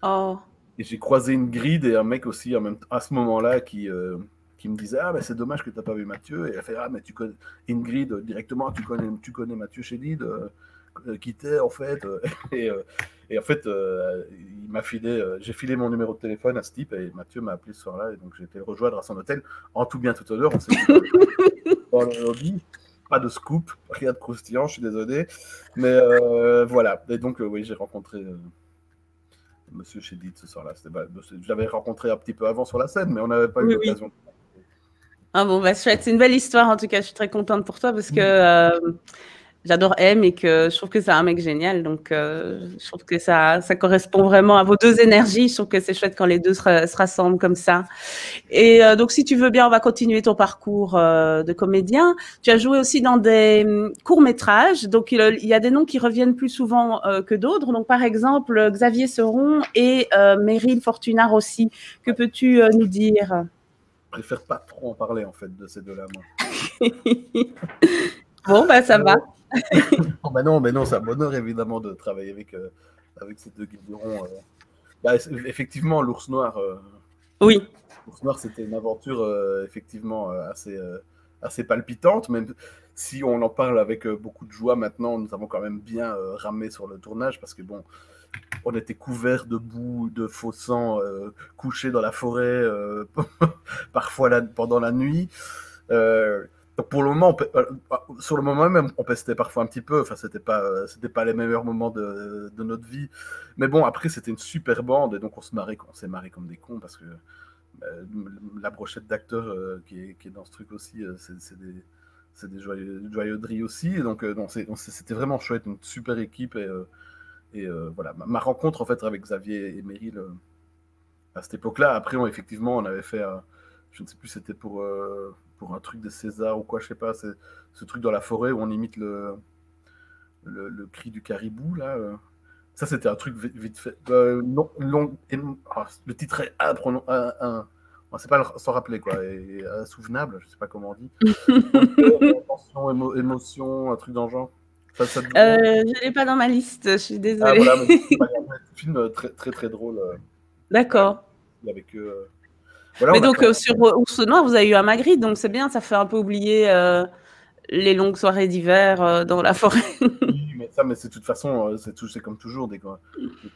Oh. Et j'ai croisé une grille et un mec aussi à ce moment-là qui me disait ah ben c'est dommage que tu n'as pas vu Mathieu, et elle a fait ah mais tu connais Ingrid directement, tu connais Mathieu Chédid qui était en fait et en fait il m'a filé j'ai filé mon numéro de téléphone à ce type et Mathieu m'a appelé ce soir-là, et donc j'ai été le rejoindre à son hôtel en tout bien tout honneur. On s'est dit dans le lobby. Pas de scoop, rien de croustillant, je suis désolé. Mais voilà. Et donc, oui, j'ai rencontré Monsieur Chédid ce soir-là. Je l'avais rencontré un petit peu avant sur la scène, mais on n'avait pas eu l'occasion. Ah bon, bah chouette. C'est une belle histoire en tout cas. Je suis très contente pour toi parce que j'adore M et que je trouve que c'est un mec génial. Donc, je trouve que ça correspond vraiment à vos deux énergies. Je trouve que c'est chouette quand les deux se rassemblent comme ça. Et donc, si tu veux bien, on va continuer ton parcours de comédien. Tu as joué aussi dans des courts-métrages. Donc, il y a des noms qui reviennent plus souvent que d'autres. Donc, par exemple, Xavier Seron et Meryl Fortunat Rossi. Que peux-tu nous dire? Je préfère pas trop en parler, en fait, de ces deux-là, moi. Bon, bah, ça va. Mais non, c'est un bonheur, évidemment, de travailler avec ces deux guilderons. Bah, effectivement, l'ours noir, Oui. l'ours noir, c'était une aventure, effectivement, assez palpitante, même si on en parle avec beaucoup de joie maintenant. Nous avons quand même bien ramé sur le tournage, parce que, bon, on était couverts de boue, de faux sang, couchés dans la forêt, parfois pendant la nuit. Donc pour le moment, sur le moment même, on pestait parfois un petit peu. Enfin, c'était pas les meilleurs moments de notre vie. Mais bon, après, c'était une super bande et donc on s'est marré comme des cons parce que la brochette d'acteurs qui est dans ce truc aussi, c'est des joyeuseries aussi. Et donc, c'était vraiment chouette, une super équipe et voilà, ma rencontre en fait avec Xavier et Meryl à cette époque-là. Après, effectivement, on avait fait, je ne sais plus, c'était pour un truc de César ou quoi, je sais pas, c'est ce truc dans la forêt où on imite le cri du caribou là. Ça, c'était un truc vite fait. Non, long, le titre est on ne sait pas s'en rappeler quoi, et insouvenable, je sais pas comment on dit. Tension, émotion, un truc dans le genre. Ça Je l'ai pas dans ma liste, je suis ah, désolée. voilà, mais c'est un film très très très drôle. D'accord. Avec voilà, Mais on a donc, quand sur Ours Noir, vous avez eu un Magritte, donc c'est bien, ça fait un peu oublier les longues soirées d'hiver dans la forêt. oui, mais c'est de toute façon, c'est comme toujours, dès qu'on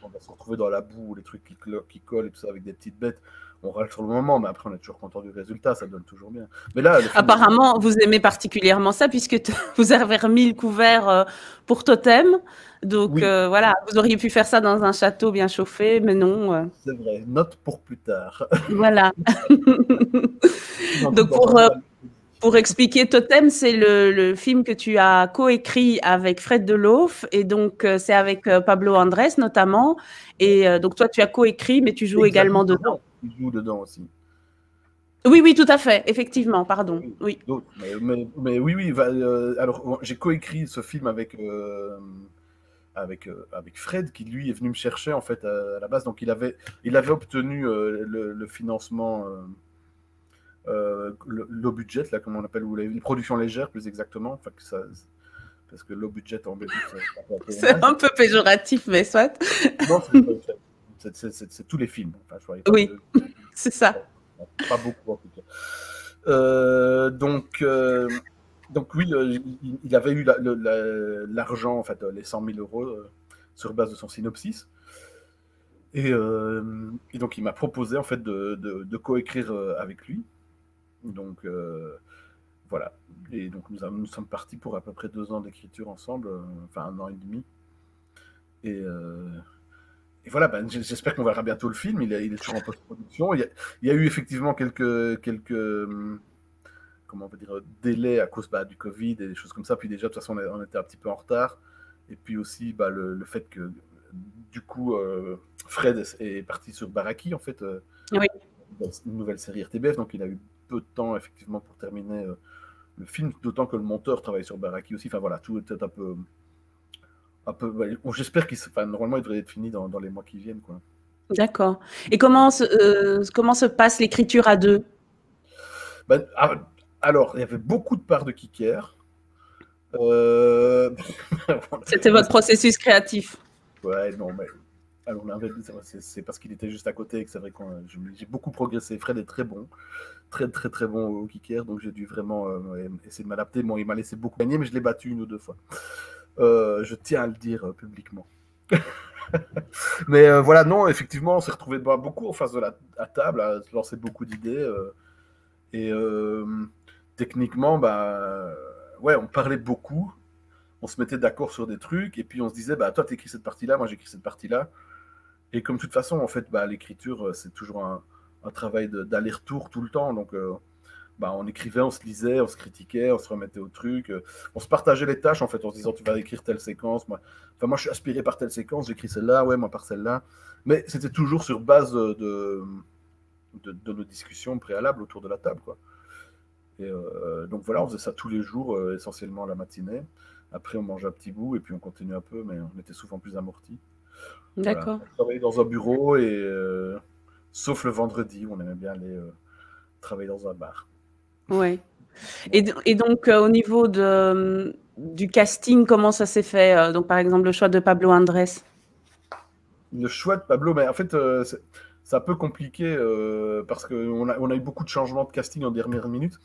va se retrouver dans la boue, les trucs qui collent et tout ça avec des petites bêtes, on râle sur le moment, mais après on est toujours content du résultat, ça donne toujours bien. Mais là, le film, Apparemment, vous aimez particulièrement ça, puisque vous avez remis le couvert pour Totem. Donc, oui, voilà, vous auriez pu faire ça dans un château bien chauffé, mais non. c'est vrai, note pour plus tard. Voilà. Un truc Donc, dans un mal. pour expliquer, Totem, c'est le film que tu as coécrit avec Fred Deloof, et donc c'est avec Pablo Andrés notamment. Et donc, toi, tu as coécrit, mais tu joues Et Xavier également dedans. Dolan, il joue dedans aussi. Oui, oui, tout à fait, effectivement, pardon. Oui, Oui. d'autres, mais oui, oui. Alors, j'ai coécrit ce film avec Fred, qui lui est venu me chercher en fait à la base. Donc il avait obtenu le financement, low budget, là, comme on appelle, ou les productions légères plus exactement. Enfin, parce que low budget en Belgique, c'est un peu C'est dommage. un peu péjoratif, mais soit. Non, c'est tous les films. Enfin, je voyais pas Oui, c'est ça. pas beaucoup en tout cas. Donc oui, il avait eu l'argent, en fait, les 100 000 euros sur base de son synopsis. Et donc il m'a proposé en fait de coécrire avec lui. Donc voilà. Et donc nous sommes partis pour à peu près 2 ans d'écriture ensemble, enfin 1 an et demi. Et voilà, ben, j'espère qu'on verra bientôt le film. Il est toujours en post-production. Il y a eu effectivement quelques comment on peut dire, délais à cause du Covid et des choses comme ça. Puis déjà, de toute façon, on était un petit peu en retard. Et puis aussi, le fait que, du coup, Fred est parti sur Baraki, en fait, Oui. une nouvelle série RTBF. Donc, il a eu peu de temps, effectivement, pour terminer le film. D'autant que le monteur travaille sur Baraki aussi. Enfin, voilà, tout était un peu. J'espère normalement, il devrait être fini dans les mois qui viennent, quoi. D'accord. Et comment se passe l'écriture à deux? Ben, alors, il y avait beaucoup de parts de Kicker. Euh... C'était votre processus créatif. Ouais, non, mais alors, c'est parce qu'il était juste à côté et que c'est vrai que j'ai beaucoup progressé. Fred est très bon, très très très bon au kicker, donc j'ai dû vraiment essayer de m'adapter. Bon, il m'a laissé beaucoup gagner, mais je l'ai battu 1 ou 2 fois. Je tiens à le dire publiquement. Mais voilà, non, effectivement, on s'est retrouvé beaucoup en face de la table, à se lancer beaucoup d'idées. Et techniquement, ouais, on parlait beaucoup. On se mettait d'accord sur des trucs, et puis on se disait, toi, t'écris cette partie-là, moi, j'écris cette partie-là. Et comme de toute façon, en fait, l'écriture, c'est toujours un travail d'aller-retour tout le temps. Donc, bah, on écrivait, on se lisait, on se critiquait, on se remettait au truc. On se partageait les tâches, en fait, en se disant, tu vas écrire telle séquence. Moi, je suis aspiré par telle séquence, j'écris celle-là, ouais, moi par celle-là. Mais c'était toujours sur base de nos discussions préalables autour de la table, quoi. Et donc voilà, on faisait ça tous les jours, essentiellement la matinée. Après, on mangeait un petit bout et puis on continuait un peu, mais on était souvent plus amortis. Voilà. D'accord. On travaillait dans un bureau et sauf le vendredi, où on aimait bien aller travailler dans un bar. Ouais. Et donc, au niveau du casting, comment ça s'est fait? Donc, par exemple, le choix de Pablo Andrés. Le choix de Pablo, mais en fait, c'est un peu compliqué parce qu'on on a eu beaucoup de changements de casting en dernière minute.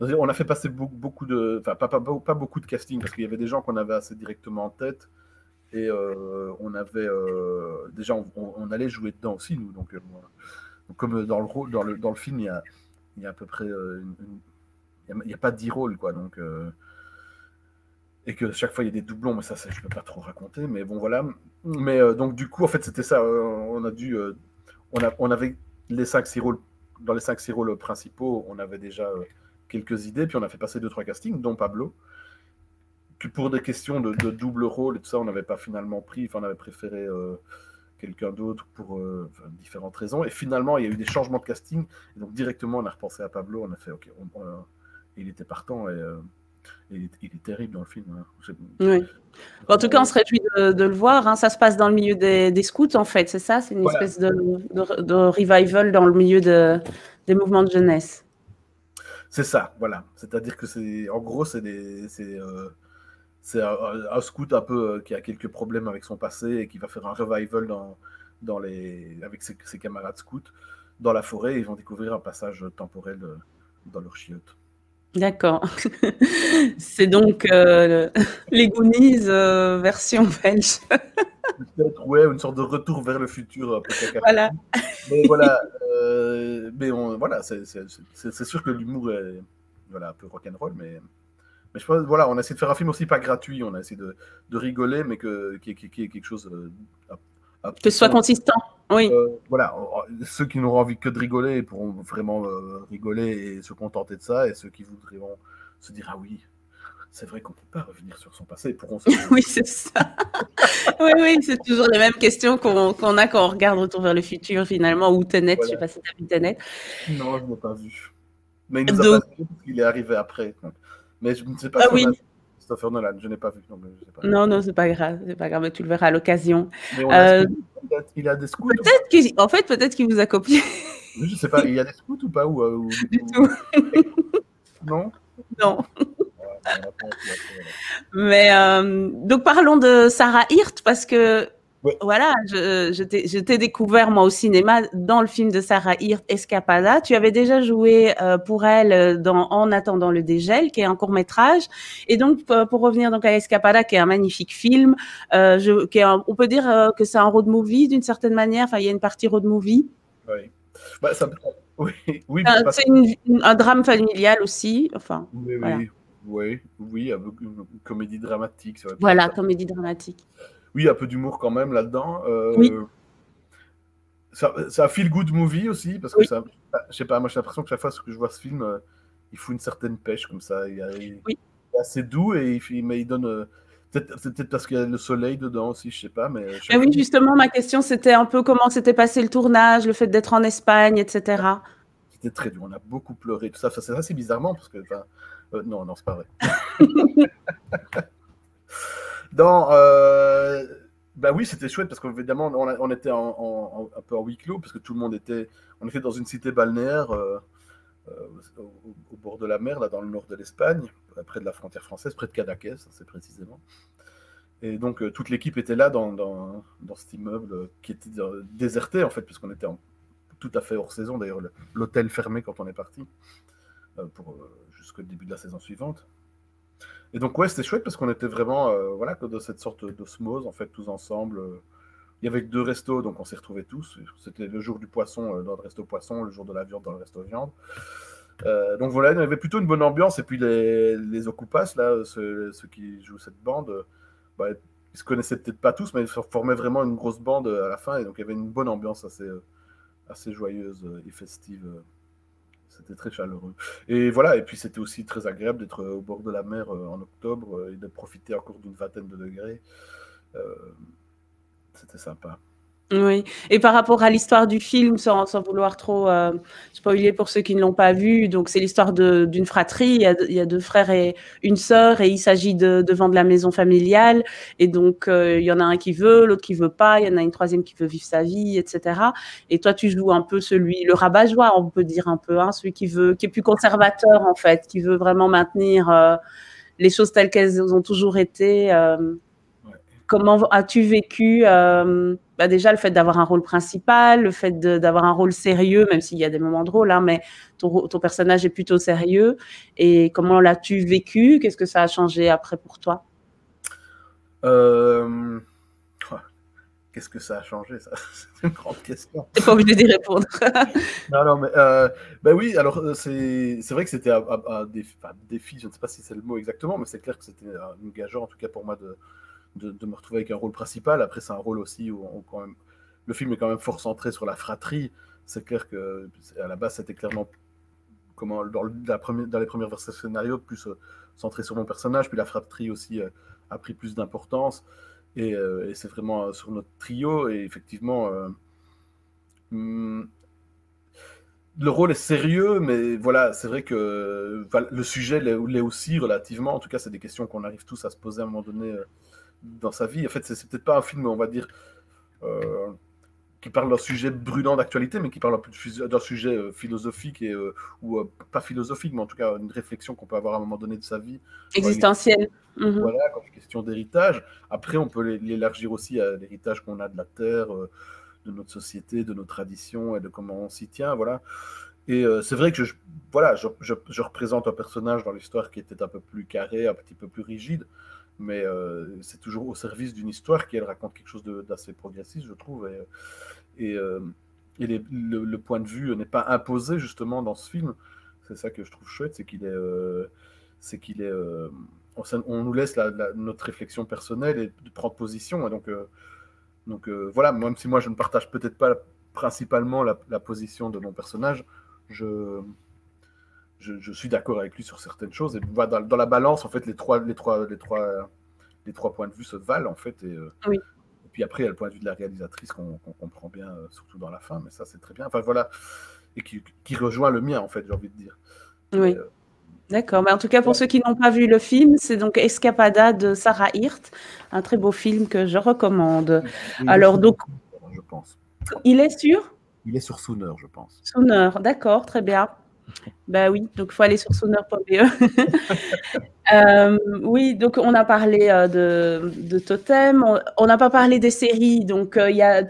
On a fait passer beaucoup de. Enfin, pas beaucoup de casting parce qu'il y avait des gens qu'on avait assez directement en tête et on avait. Déjà, on allait jouer dedans aussi, nous. Donc, comme dans le, rôle, dans le film, il y a à peu près. Il n'y a pas 10 rôles, quoi. Donc. Et que chaque fois il y a des doublons, mais ça je peux pas trop raconter, mais bon voilà. Mais donc du coup en fait c'était ça, on a dû, on avait les 5-6 rôles, dans les 5-6 rôles principaux, on avait déjà quelques idées, puis on a fait passer 2-3 castings, dont Pablo, que pour des questions de double rôle et tout ça, on n'avait pas finalement pris, enfin on avait préféré quelqu'un d'autre pour différentes raisons, et finalement il y a eu des changements de casting, et donc directement on a repensé à Pablo, on a fait ok, il était partant, et il est terrible dans le film. Hein. Oui. En tout cas, on se réjouit de le voir. Hein. Ça se passe dans le milieu des scouts, en fait, c'est ça? C'est une Voilà. espèce de revival dans le milieu des mouvements de jeunesse. C'est ça, voilà. C'est-à-dire que en gros, c'est un scout un peu qui a quelques problèmes avec son passé et qui va faire un revival avec ses camarades scouts dans la forêt. Et ils vont découvrir un passage temporel dans leur chiotte. D'accord. C'est donc les Goonies version belge. Peut-être, ouais, une sorte de retour vers le futur, un peu caca. Voilà. Mais voilà, voilà, c'est sûr que l'humour est voilà, un peu rock'n'roll, mais je pense, voilà, on a essayé de faire un film aussi pas gratuit, on a essayé de rigoler, mais qui est quelque chose à Que ce soit consistant, oui. voilà, ceux qui n'auront envie que de rigoler pourront vraiment rigoler et se contenter de ça, et ceux qui voudront se dire, ah oui, c'est vrai qu'on ne peut pas revenir sur son passé, pourront se Oui, c'est ça. Oui, oui, c'est toujours les mêmes questions qu'on a quand on regarde Retour vers le futur, finalement, ou Tenet, voilà. je ne sais pas si tu as vu Tenet. Non, je ne l'ai pas vu. Mais il nous a Donc, pas dit parce qu'il est arrivé après. Donc. Mais je ne sais pas ah si on a oui, Christopher Nolan, je n'ai pas vu. Donc je sais pas. non, non, c'est pas grave, mais tu le verras à l'occasion. Mais on a il a des scouts ou pas? En fait, peut-être qu'il vous a copié. Je ne sais pas, il y a des scouts ou pas Du tout. Non. Non. Ouais, Mais donc parlons de Sarah Hirt parce que ouais. voilà, je t'ai découvert moi au cinéma dans le film de Sarah Hirt, Escapada. Tu avais déjà joué pour elle dans En attendant le dégel, qui est un court métrage. Et donc pour revenir donc à Escapada, qui est un magnifique film, on peut dire que c'est un road movie d'une certaine manière. Enfin, il y a une partie road movie. Oui. Bah, oui, oui. C'est un drame familial aussi. Enfin, oui, voilà. Oui, une comédie dramatique. Voilà, comédie dramatique. Oui, un peu d'humour quand même là-dedans. Oui. C'est un feel-good movie aussi, parce que ça, je sais pas, moi j'ai l'impression que chaque fois que je vois ce film, il fout une certaine pêche comme ça. Il est assez doux, mais il donne. C'est peut-être parce qu'il y a le soleil dedans aussi, je sais pas. Mais oui, justement, ma question c'était un peu comment s'était passé le tournage, le fait d'être en Espagne, etc. C'était très dur, on a beaucoup pleuré, tout ça. C'est assez bizarrement, parce que. Non, c'est pas vrai. Bah oui, c'était chouette parce qu'évidemment, on était un peu en huis clos parce que tout le monde était. On était dans une cité balnéaire au bord de la mer, là, dans le nord de l'Espagne, près de la frontière française, près de Cadaqués, c'est précisément. Et donc, toute l'équipe était là dans cet immeuble qui était déserté, en fait, puisqu'on était tout à fait hors saison. D'ailleurs, l'hôtel fermé quand on est parti, jusqu'au début de la saison suivante. Et donc, ouais, c'était chouette parce qu'on était vraiment voilà, de cette sorte d'osmose, en fait, tous ensemble. Il y avait que 2 restos, donc on s'est retrouvés tous. C'était le jour du poisson dans le resto poisson, le jour de la viande dans le resto viande. Donc voilà, il y avait plutôt une bonne ambiance. Et puis les Okupas, là, ceux qui jouent cette bande, bah, ils se connaissaient peut-être pas tous, mais ils formaient vraiment une grosse bande à la fin. Et donc il y avait une bonne ambiance assez joyeuse et festive C'était très chaleureux. Et voilà, et puis c'était aussi très agréable d'être au bord de la mer en octobre et de profiter encore d'une vingtaine de degrés. Euh, C'était sympa. Oui, et par rapport à l'histoire du film, sans vouloir trop spoiler pour ceux qui ne l'ont pas vu, donc c'est l'histoire d'une fratrie, il y a deux frères et une sœur, et il s'agit de vendre la maison familiale, et donc il y en a un qui veut, l'autre qui veut pas, il y en a une troisième qui veut vivre sa vie, etc. Et toi, tu joues un peu le rabat-joie, on peut dire un peu, hein, celui qui est plus conservateur en fait, qui veut vraiment maintenir les choses telles qu'elles ont toujours été. Ouais. Comment as-tu vécu déjà le fait d'avoir un rôle principal, le fait d'avoir un rôle sérieux, même s'il y a des moments drôles, hein, mais ton personnage est plutôt sérieux. Et comment l'as-tu vécu? Qu'est-ce que ça a changé après pour toi? Euh, Qu'est-ce que ça a changé, ça? C'est une grande question. T'es pas obligé d'y répondre. Non, non, mais ben oui, alors c'est vrai que c'était un défi, je ne sais pas si c'est le mot exactement, mais c'est clair que c'était engageant, en tout cas pour moi, de me retrouver avec un rôle principal. Après, c'est un rôle aussi où quand même, le film est quand même fort centré sur la fratrie. C'est clair que à la base, c'était clairement comment, dans les premières versions du scénario, plus centré sur mon personnage, puis la fratrie aussi a pris plus d'importance. Et c'est vraiment sur notre trio. Et effectivement, le rôle est sérieux, mais voilà, c'est vrai que le sujet l'est aussi relativement. En tout cas, c'est des questions qu'on arrive tous à se poser à un moment donné dans sa vie. En fait, c'est peut-être pas un film, on va dire, euh, qui parle d'un sujet brûlant d'actualité, mais qui parle un peu d'un sujet philosophique ou pas philosophique, mais en tout cas une réflexion qu'on peut avoir à un moment donné de sa vie. Existentiel. Mm-hmm. Voilà, quand il est question d'héritage. Après, on peut l'élargir aussi à l'héritage qu'on a de la terre, de notre société, de nos traditions et de comment on s'y tient. Voilà. Et c'est vrai que voilà, je représente un personnage dans l'histoire qui était un peu plus carré, un petit peu plus rigide, mais c'est toujours au service d'une histoire qui, elle, raconte quelque chose d'assez progressiste, je trouve. Et, euh, le point de vue n'est pas imposé, justement, dans ce film. C'est ça que je trouve chouette, c'est qu'il est, on nous laisse notre réflexion personnelle et de prendre position. Et donc voilà, même si moi je ne partage peut-être pas principalement la position de mon personnage, je, je suis d'accord avec lui sur certaines choses. Et voilà, dans la balance, en fait, les trois points de vue se valent, en fait. Oui. Et puis après, il y a le point de vue de la réalisatrice qu'on comprend bien, surtout dans la fin, mais ça, c'est très bien. Enfin, voilà. Et qui rejoint le mien, en fait, j'ai envie de dire. Oui. Mais, D'accord. Mais en tout cas, pour ceux qui n'ont pas vu le film, c'est donc Escapada de Sarah Hirt, un très beau film que je recommande. Alors, donc, je pense. il est sur Il est sur Sooner, je pense. Sooner. D'accord, très bien. Ben oui, donc il faut aller sur sooner.be. Oui, donc on a parlé de Totem, on n'a pas parlé des séries, donc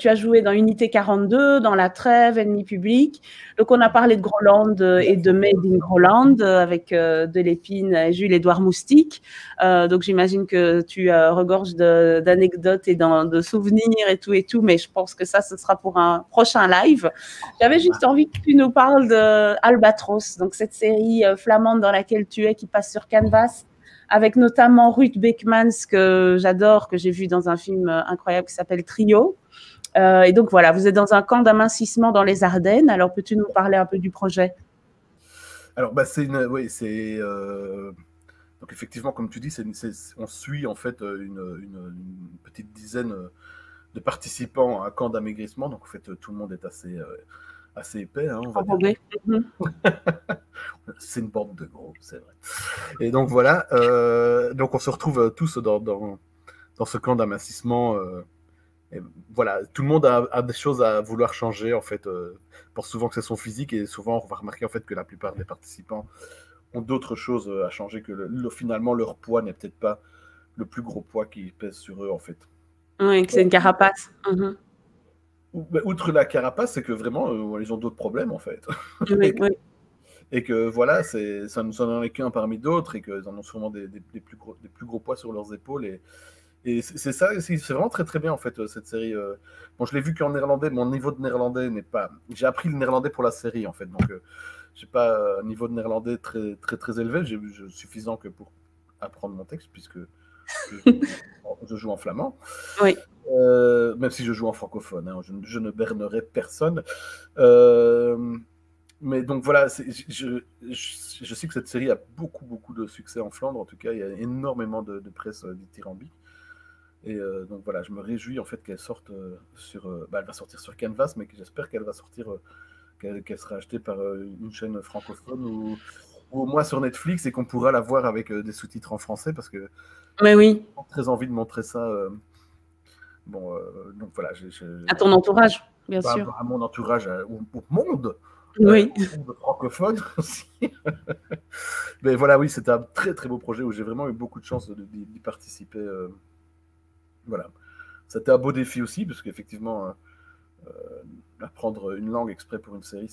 tu as joué dans Unité 42, dans La Trêve, Ennemi public, donc on a parlé de Groland et de Made in Groland avec de l'épine et Jules-Édouard Moustique, donc j'imagine que tu regorges d'anecdotes et de souvenirs et tout, mais je pense que ça, ce sera pour un prochain live. J'avais juste envie que tu nous parles de Albatros, donc cette série flamande dans laquelle tu es, qui passe sur Canvas, avec notamment Ruth Beckmans, que j'adore, que j'ai vu dans un film incroyable qui s'appelle Trio. Et donc voilà, vous êtes dans un camp d'amincissement dans les Ardennes. Alors peux-tu nous parler un peu du projet? Alors, bah, oui, donc effectivement, comme tu dis, on suit en fait une petite dizaine de participants à un camp d'amaigrissement. Donc en fait, tout le monde est assez épais, hein, on va dire. C'est une bande de gros, c'est vrai. Et donc voilà, donc on se retrouve tous dans ce camp d'amincissement. Et voilà, tout le monde a des choses à vouloir changer, en fait. Pense souvent que c'est son physique, et souvent on va remarquer en fait que la plupart des participants ont d'autres choses à changer, que finalement leur poids n'est peut-être pas le plus gros poids qui pèse sur eux, en fait. Oui, que c'est une carapace. Outre la carapace, c'est que vraiment, ils ont d'autres problèmes, en fait. Oui, oui. Et que voilà, ça n'en est qu'un parmi d'autres, et qu'ils en ont sûrement des plus gros poids sur leurs épaules. Et c'est ça, c'est vraiment très très bien, en fait, cette série. Bon, je l'ai vu qu'en néerlandais, mon niveau de néerlandais n'est pas. J'ai appris le néerlandais pour la série, en fait, donc j'ai pas un niveau de néerlandais très très très élevé, suffisant que pour apprendre mon texte, puisque je joue en flamand. Oui. Même si je joue en francophone, hein, je ne bernerai personne. Mais donc voilà, je sais que cette série a beaucoup, beaucoup de succès en Flandre. En tout cas, il y a énormément de presse dithyrambique. Et donc voilà, je me réjouis en fait qu'elle sorte elle va sortir sur Canvas, mais j'espère qu'elle va sortir, qu'elle sera achetée par une chaîne francophone ou au moins sur Netflix et qu'on pourra la voir avec des sous-titres en français parce que Mais oui. j'ai très envie de montrer ça. Donc voilà, à ton entourage, bien sûr. À mon entourage, au monde. Oui. Francophone aussi. Mais voilà, oui, c'était un très très beau projet où j'ai vraiment eu beaucoup de chance d'y participer. Voilà. C'était un beau défi aussi, parce qu'effectivement, apprendre une langue exprès pour une série,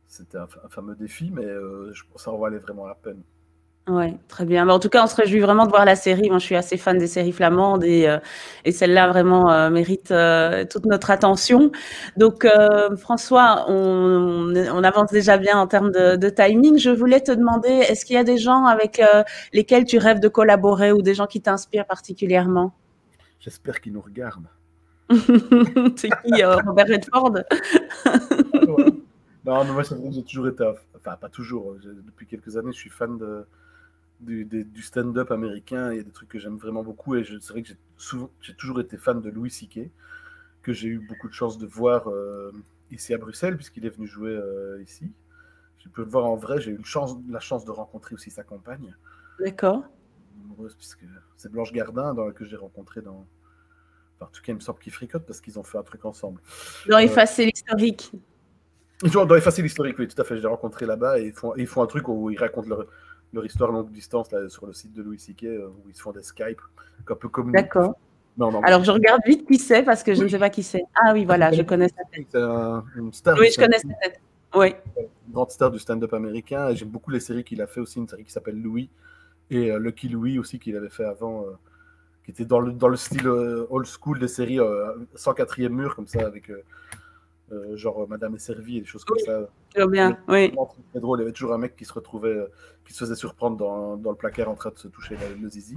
c'était un fameux défi, mais ça en valait vraiment la peine. Ouais, très bien. Mais en tout cas, on se réjouit vraiment de voir la série. Moi, je suis assez fan des séries flamandes et celle-là vraiment mérite toute notre attention. Donc, François, on avance déjà bien en termes de timing. Je voulais te demander, est-ce qu'il y a des gens avec lesquels tu rêves de collaborer ou des gens qui t'inspirent particulièrement? J'espère qu'ils nous regardent. C'est qui, Robert Redford? Non, mais moi, c'est vrai que j'ai toujours été, enfin, pas toujours, depuis quelques années, je suis fan du stand-up américain. Il y a des trucs que j'aime vraiment beaucoup et c'est vrai que j'ai toujours été fan de Louis C.K., que j'ai eu beaucoup de chance de voir ici à Bruxelles, puisqu'il est venu jouer ici. J'ai pu le voir en vrai, j'ai eu la chance de rencontrer aussi sa compagne. D'accord. Amoureuse, puisque c'est Blanche Gardin que j'ai rencontré dans... Enfin, en tout cas, il me semble qu'ils fricotent parce qu'ils ont fait un truc ensemble. Dans Effacer l'historique. Dans Effacer l'historique, oui, tout à fait. Je l'ai rencontré là-bas et ils font un truc où ils racontent leur histoire longue distance là, sur le site de Louis C.K., où ils se font des Skype, un peu comme nous. D'accord. Alors, je regarde vite qui c'est parce que je ne sais pas qui c'est. Ah oui, voilà, je connais sa tête. C'est une star. Oui, je connais sa tête. Oui. Une grande star du stand-up américain. Et j'aime beaucoup les séries qu'il a fait aussi, une série qui s'appelle Louis et Lucky Louie aussi qu'il avait fait avant, qui était dans le style old school des séries sans quatrième mur comme ça avec genre Madame est servie et des choses comme ça. Très bien, oui. Très drôle. Il y avait toujours un mec qui se retrouvait, qui se faisait surprendre dans le placard en train de se toucher le zizi.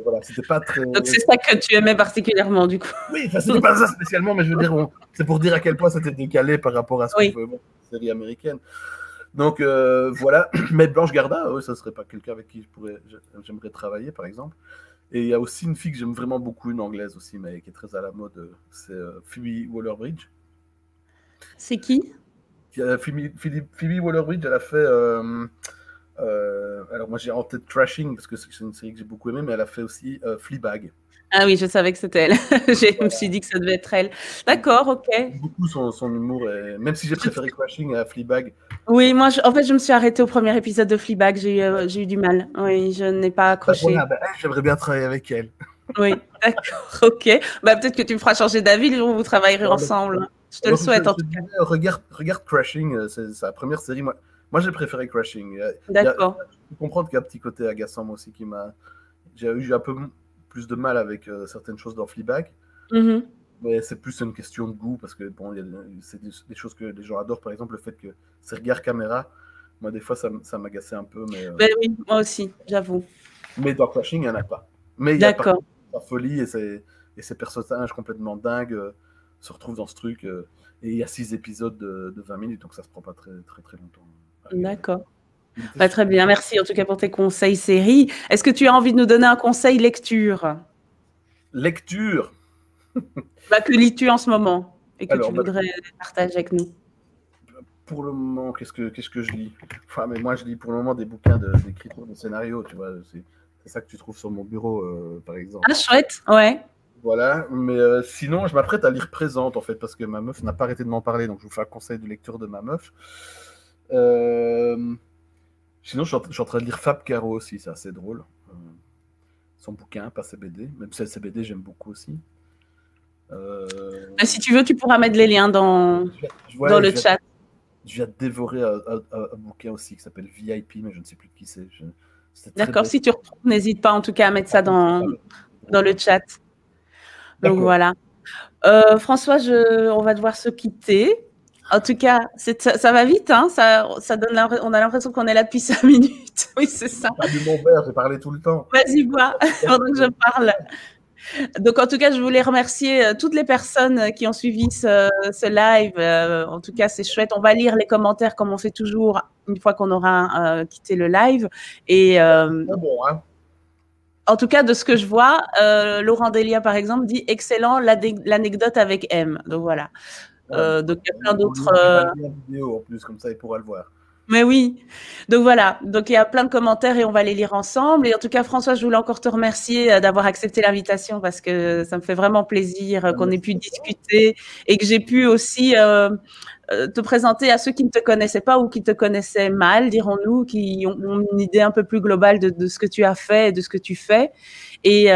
Voilà, c'était pas très. Donc c'est ça que tu aimais particulièrement du coup. Oui, enfin, c'était pas ça spécialement, mais je veux dire, c'est pour dire à quel point c'était décalé par rapport à ce qu'on peut voir dans les séries américaines. Donc voilà, mais Blanche Gardin, ça serait pas quelqu'un avec qui j'aimerais travailler par exemple. Et il y a aussi une fille que j'aime vraiment beaucoup, une anglaise aussi, mais qui est très à la mode, c'est Phoebe Waller-Bridge. C'est qui? Phoebe Waller-Bridge, elle a fait. Alors moi j'ai en tête Crashing parce que c'est une série que j'ai beaucoup aimée, mais elle a fait aussi Fleabag. Ah oui, je savais que c'était elle. Je me suis dit que ça devait être elle. D'accord, ok. Beaucoup son humour, même si j'ai préféré Crashing à Fleabag. Oui, moi, en fait, je me suis arrêtée au premier épisode de Fleabag. J'ai eu du mal. Oui, je n'ai pas accroché. Voilà, j'aimerais bien travailler avec elle. Oui, d'accord, ok. Bah, peut-être que tu me feras changer d'avis le jour où vous travaillerez ensemble. Je te le souhaite en tout cas. Regarde Crashing, c'est sa première série. Moi j'ai préféré Crashing. D'accord. Je peux comprendre qu'il y a un petit côté agaçant moi aussi j'ai eu un peu plus de mal avec certaines choses dans Fleabag. Mais c'est plus une question de goût parce que bon, c'est des choses que les gens adorent. Par exemple, le fait que c'est regard caméra, moi des fois ça m'agaçait un peu. Mais ben oui, moi aussi, j'avoue. Mais dans Crashing, il n'y en a pas. Mais il y a la folie et ces personnages complètement dingues se retrouvent dans ce truc. Et il y a 6 épisodes de 20 minutes, donc ça se prend pas très, très, très longtemps. D'accord. Bah, très bien, merci en tout cas pour tes conseils séries. Est-ce que tu as envie de nous donner un conseil lecture? Lecture Bah, que lis-tu en ce moment et que tu voudrais partager avec nous? Pour le moment, qu'est-ce que je lis? Enfin, mais moi, je lis pour le moment des bouquins d'écriture de scénario, tu vois. C'est ça que tu trouves sur mon bureau, par exemple. Ah, chouette, ouais. Voilà, mais sinon, je m'apprête à lire Présente, en fait, parce que ma meuf n'a pas arrêté de m'en parler, donc je vous fais un conseil de lecture de ma meuf. Sinon, je suis en train de lire Fab Caro aussi, c'est assez drôle. Son bouquin, pas ses BD. Même si ses BD, j'aime beaucoup aussi. Si tu veux, tu pourras mettre les liens dans le chat. Je viens de dévorer un bouquin aussi qui s'appelle VIP, mais je ne sais plus de qui c'est. D'accord, si tu retrouves, n'hésite pas en tout cas à mettre ça dans le chat. Donc voilà. François, on va devoir se quitter. En tout cas, ça va vite, hein, ça donne on a l'impression qu'on est là depuis 5 minutes. Oui, c'est ça. Pas de mon verre, j'ai parlé tout le temps. Vas-y, bois, pendant que je parle. Donc, en tout cas, je voulais remercier toutes les personnes qui ont suivi ce live. En tout cas, c'est chouette. On va lire les commentaires comme on fait toujours une fois qu'on aura quitté le live. Et bon, hein. En tout cas, de ce que je vois, Laurent Delia, par exemple, dit excellent l'anecdote avec M. Donc voilà. Donc il y a plein d'autres. Vidéo en plus, comme ça, il pourra le voir. Mais oui. Donc voilà. Donc il y a plein de commentaires et on va les lire ensemble. Et en tout cas, François, je voulais encore te remercier d'avoir accepté l'invitation parce que ça me fait vraiment plaisir qu'on ait pu discuter et que j'ai pu aussi te présenter à ceux qui ne te connaissaient pas ou qui te connaissaient mal, dirons-nous, qui ont une idée un peu plus globale de ce que tu as fait et de ce que tu fais. Et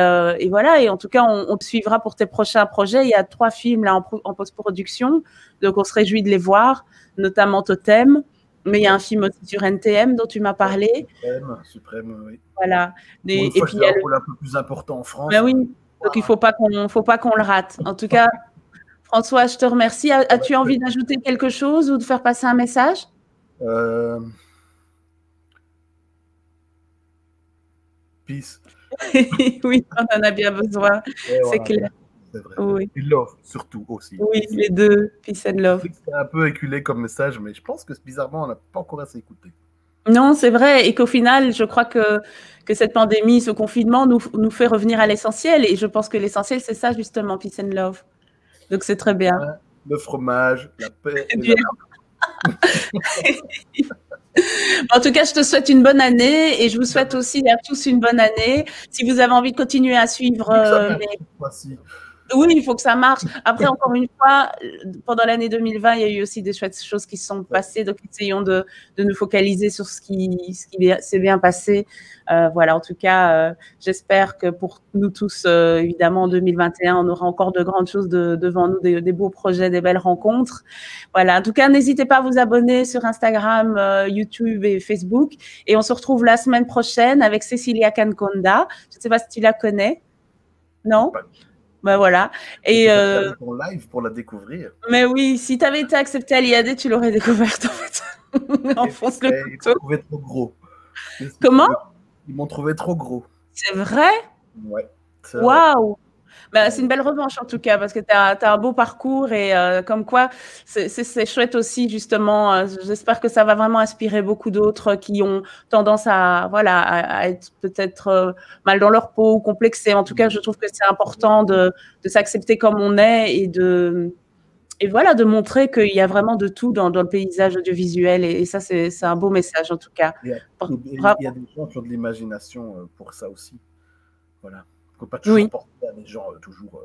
voilà. Et en tout cas, on te suivra pour tes prochains projets. Il y a 3 films là en post-production, donc on se réjouit de les voir, notamment Totem. Mais il y a un film aussi sur NTM dont tu m'as parlé. Suprême, oui. Voilà. Et puis il y a un rôle un peu plus important en France. Ben oui. Donc il faut pas qu'on le rate. En tout cas, François, je te remercie. As-tu envie d'ajouter quelque chose ou de faire passer un message? Peace. Oui, on en a bien besoin. C'est clair. C'est vrai. Oui. Et love, surtout aussi. Oui, les deux. Peace and love. C'est un peu éculé comme message, mais je pense que bizarrement, on n'a pas encore assez écouté. Non, c'est vrai. Et qu'au final, je crois que cette pandémie, ce confinement nous fait revenir à l'essentiel. Et je pense que l'essentiel, c'est ça, justement, peace and love. Donc, c'est très bien. Le fromage, la paix. En tout cas, je te souhaite une bonne année et je vous souhaite aussi à tous une bonne année. Si vous avez envie de continuer à suivre oui, il faut que ça marche. Après, encore une fois, pendant l'année 2020, il y a eu aussi des chouettes choses qui se sont passées. Donc, essayons de nous focaliser sur ce qui s'est bien passé. Voilà, en tout cas, j'espère que pour nous tous, évidemment, en 2021, on aura encore de grandes choses devant nous, des beaux projets, des belles rencontres. Voilà, en tout cas, n'hésitez pas à vous abonner sur Instagram, YouTube et Facebook. Et on se retrouve la semaine prochaine avec Cecilia Canconda. Je ne sais pas si tu la connais. Non? Ben voilà. Et en live pour la découvrir. Mais oui, si tu avais été accepté à l'IAD, tu l'aurais découverte en fait. Enfonce le couteau. Ils m'ont trouvé trop gros. Comment? Ils m'ont trouvé trop gros. C'est vrai? Ouais. Waouh! Bah, c'est une belle revanche en tout cas parce que tu as un beau parcours et comme quoi c'est chouette aussi justement. J'espère que ça va vraiment inspirer beaucoup d'autres qui ont tendance à être peut-être mal dans leur peau ou complexés. En tout cas, je trouve que c'est important de s'accepter comme on est et de montrer qu'il y a vraiment de tout dans le paysage audiovisuel et ça c'est un beau message en tout cas. Il y a des gens qui ont de l'imagination pour ça aussi. Voilà. Il ne faut pas toujours porter à des gens toujours.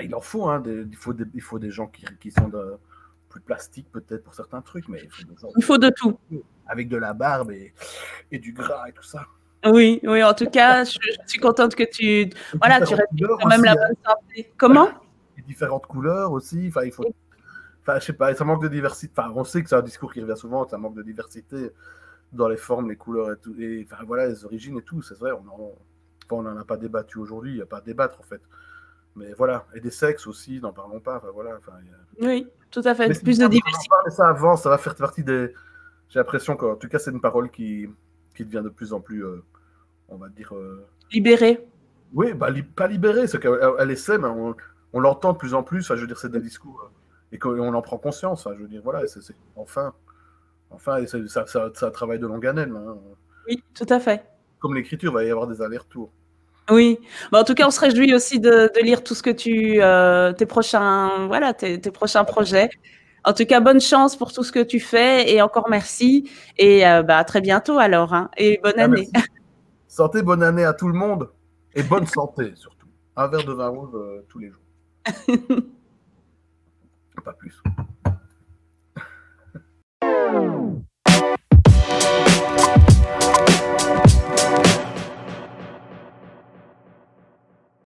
Il en faut, hein, il faut des gens qui sont plus plastiques peut-être pour certains trucs, mais il faut de tout. Avec de la barbe et du gras et tout ça. Oui, en tout cas, je suis contente que tu respectes quand même la bonne santé. Comment? Et différentes couleurs aussi. Enfin, il faut. Enfin, je sais pas, ça manque de diversité. Enfin, on sait que c'est un discours qui revient souvent, ça manque de diversité dans les formes, les couleurs et tout. Et enfin, voilà, les origines et tout, c'est vrai, on n'en a pas débattu aujourd'hui, il n'y a pas à débattre en fait. Mais voilà, et des sexes aussi, n'en parlons pas. Enfin, voilà, Oui, tout à fait, plus de diversité. Mais ça avance, ça va faire partie des. J'ai l'impression qu'en tout cas, c'est une parole qui devient de plus en plus, on va dire. Libérée. Oui, pas libérée, c'est qu'elle essaie, mais on l'entend de plus en plus. Enfin, je veux dire, c'est des discours et qu'on en prend conscience. Enfin, je veux dire, voilà, c'est enfin, et ça travaille de longue haleine. Hein. Oui, tout à fait. Comme l'écriture, il va y avoir des allers-retours. Oui, en tout cas, on se réjouit aussi de lire tout ce que tes prochains projets. En tout cas, bonne chance pour tout ce que tu fais et encore merci. Et à très bientôt alors. Hein, et bonne année. Merci. Santé, bonne année à tout le monde. Et bonne santé surtout. Un verre de vin rouge tous les jours. Pas plus.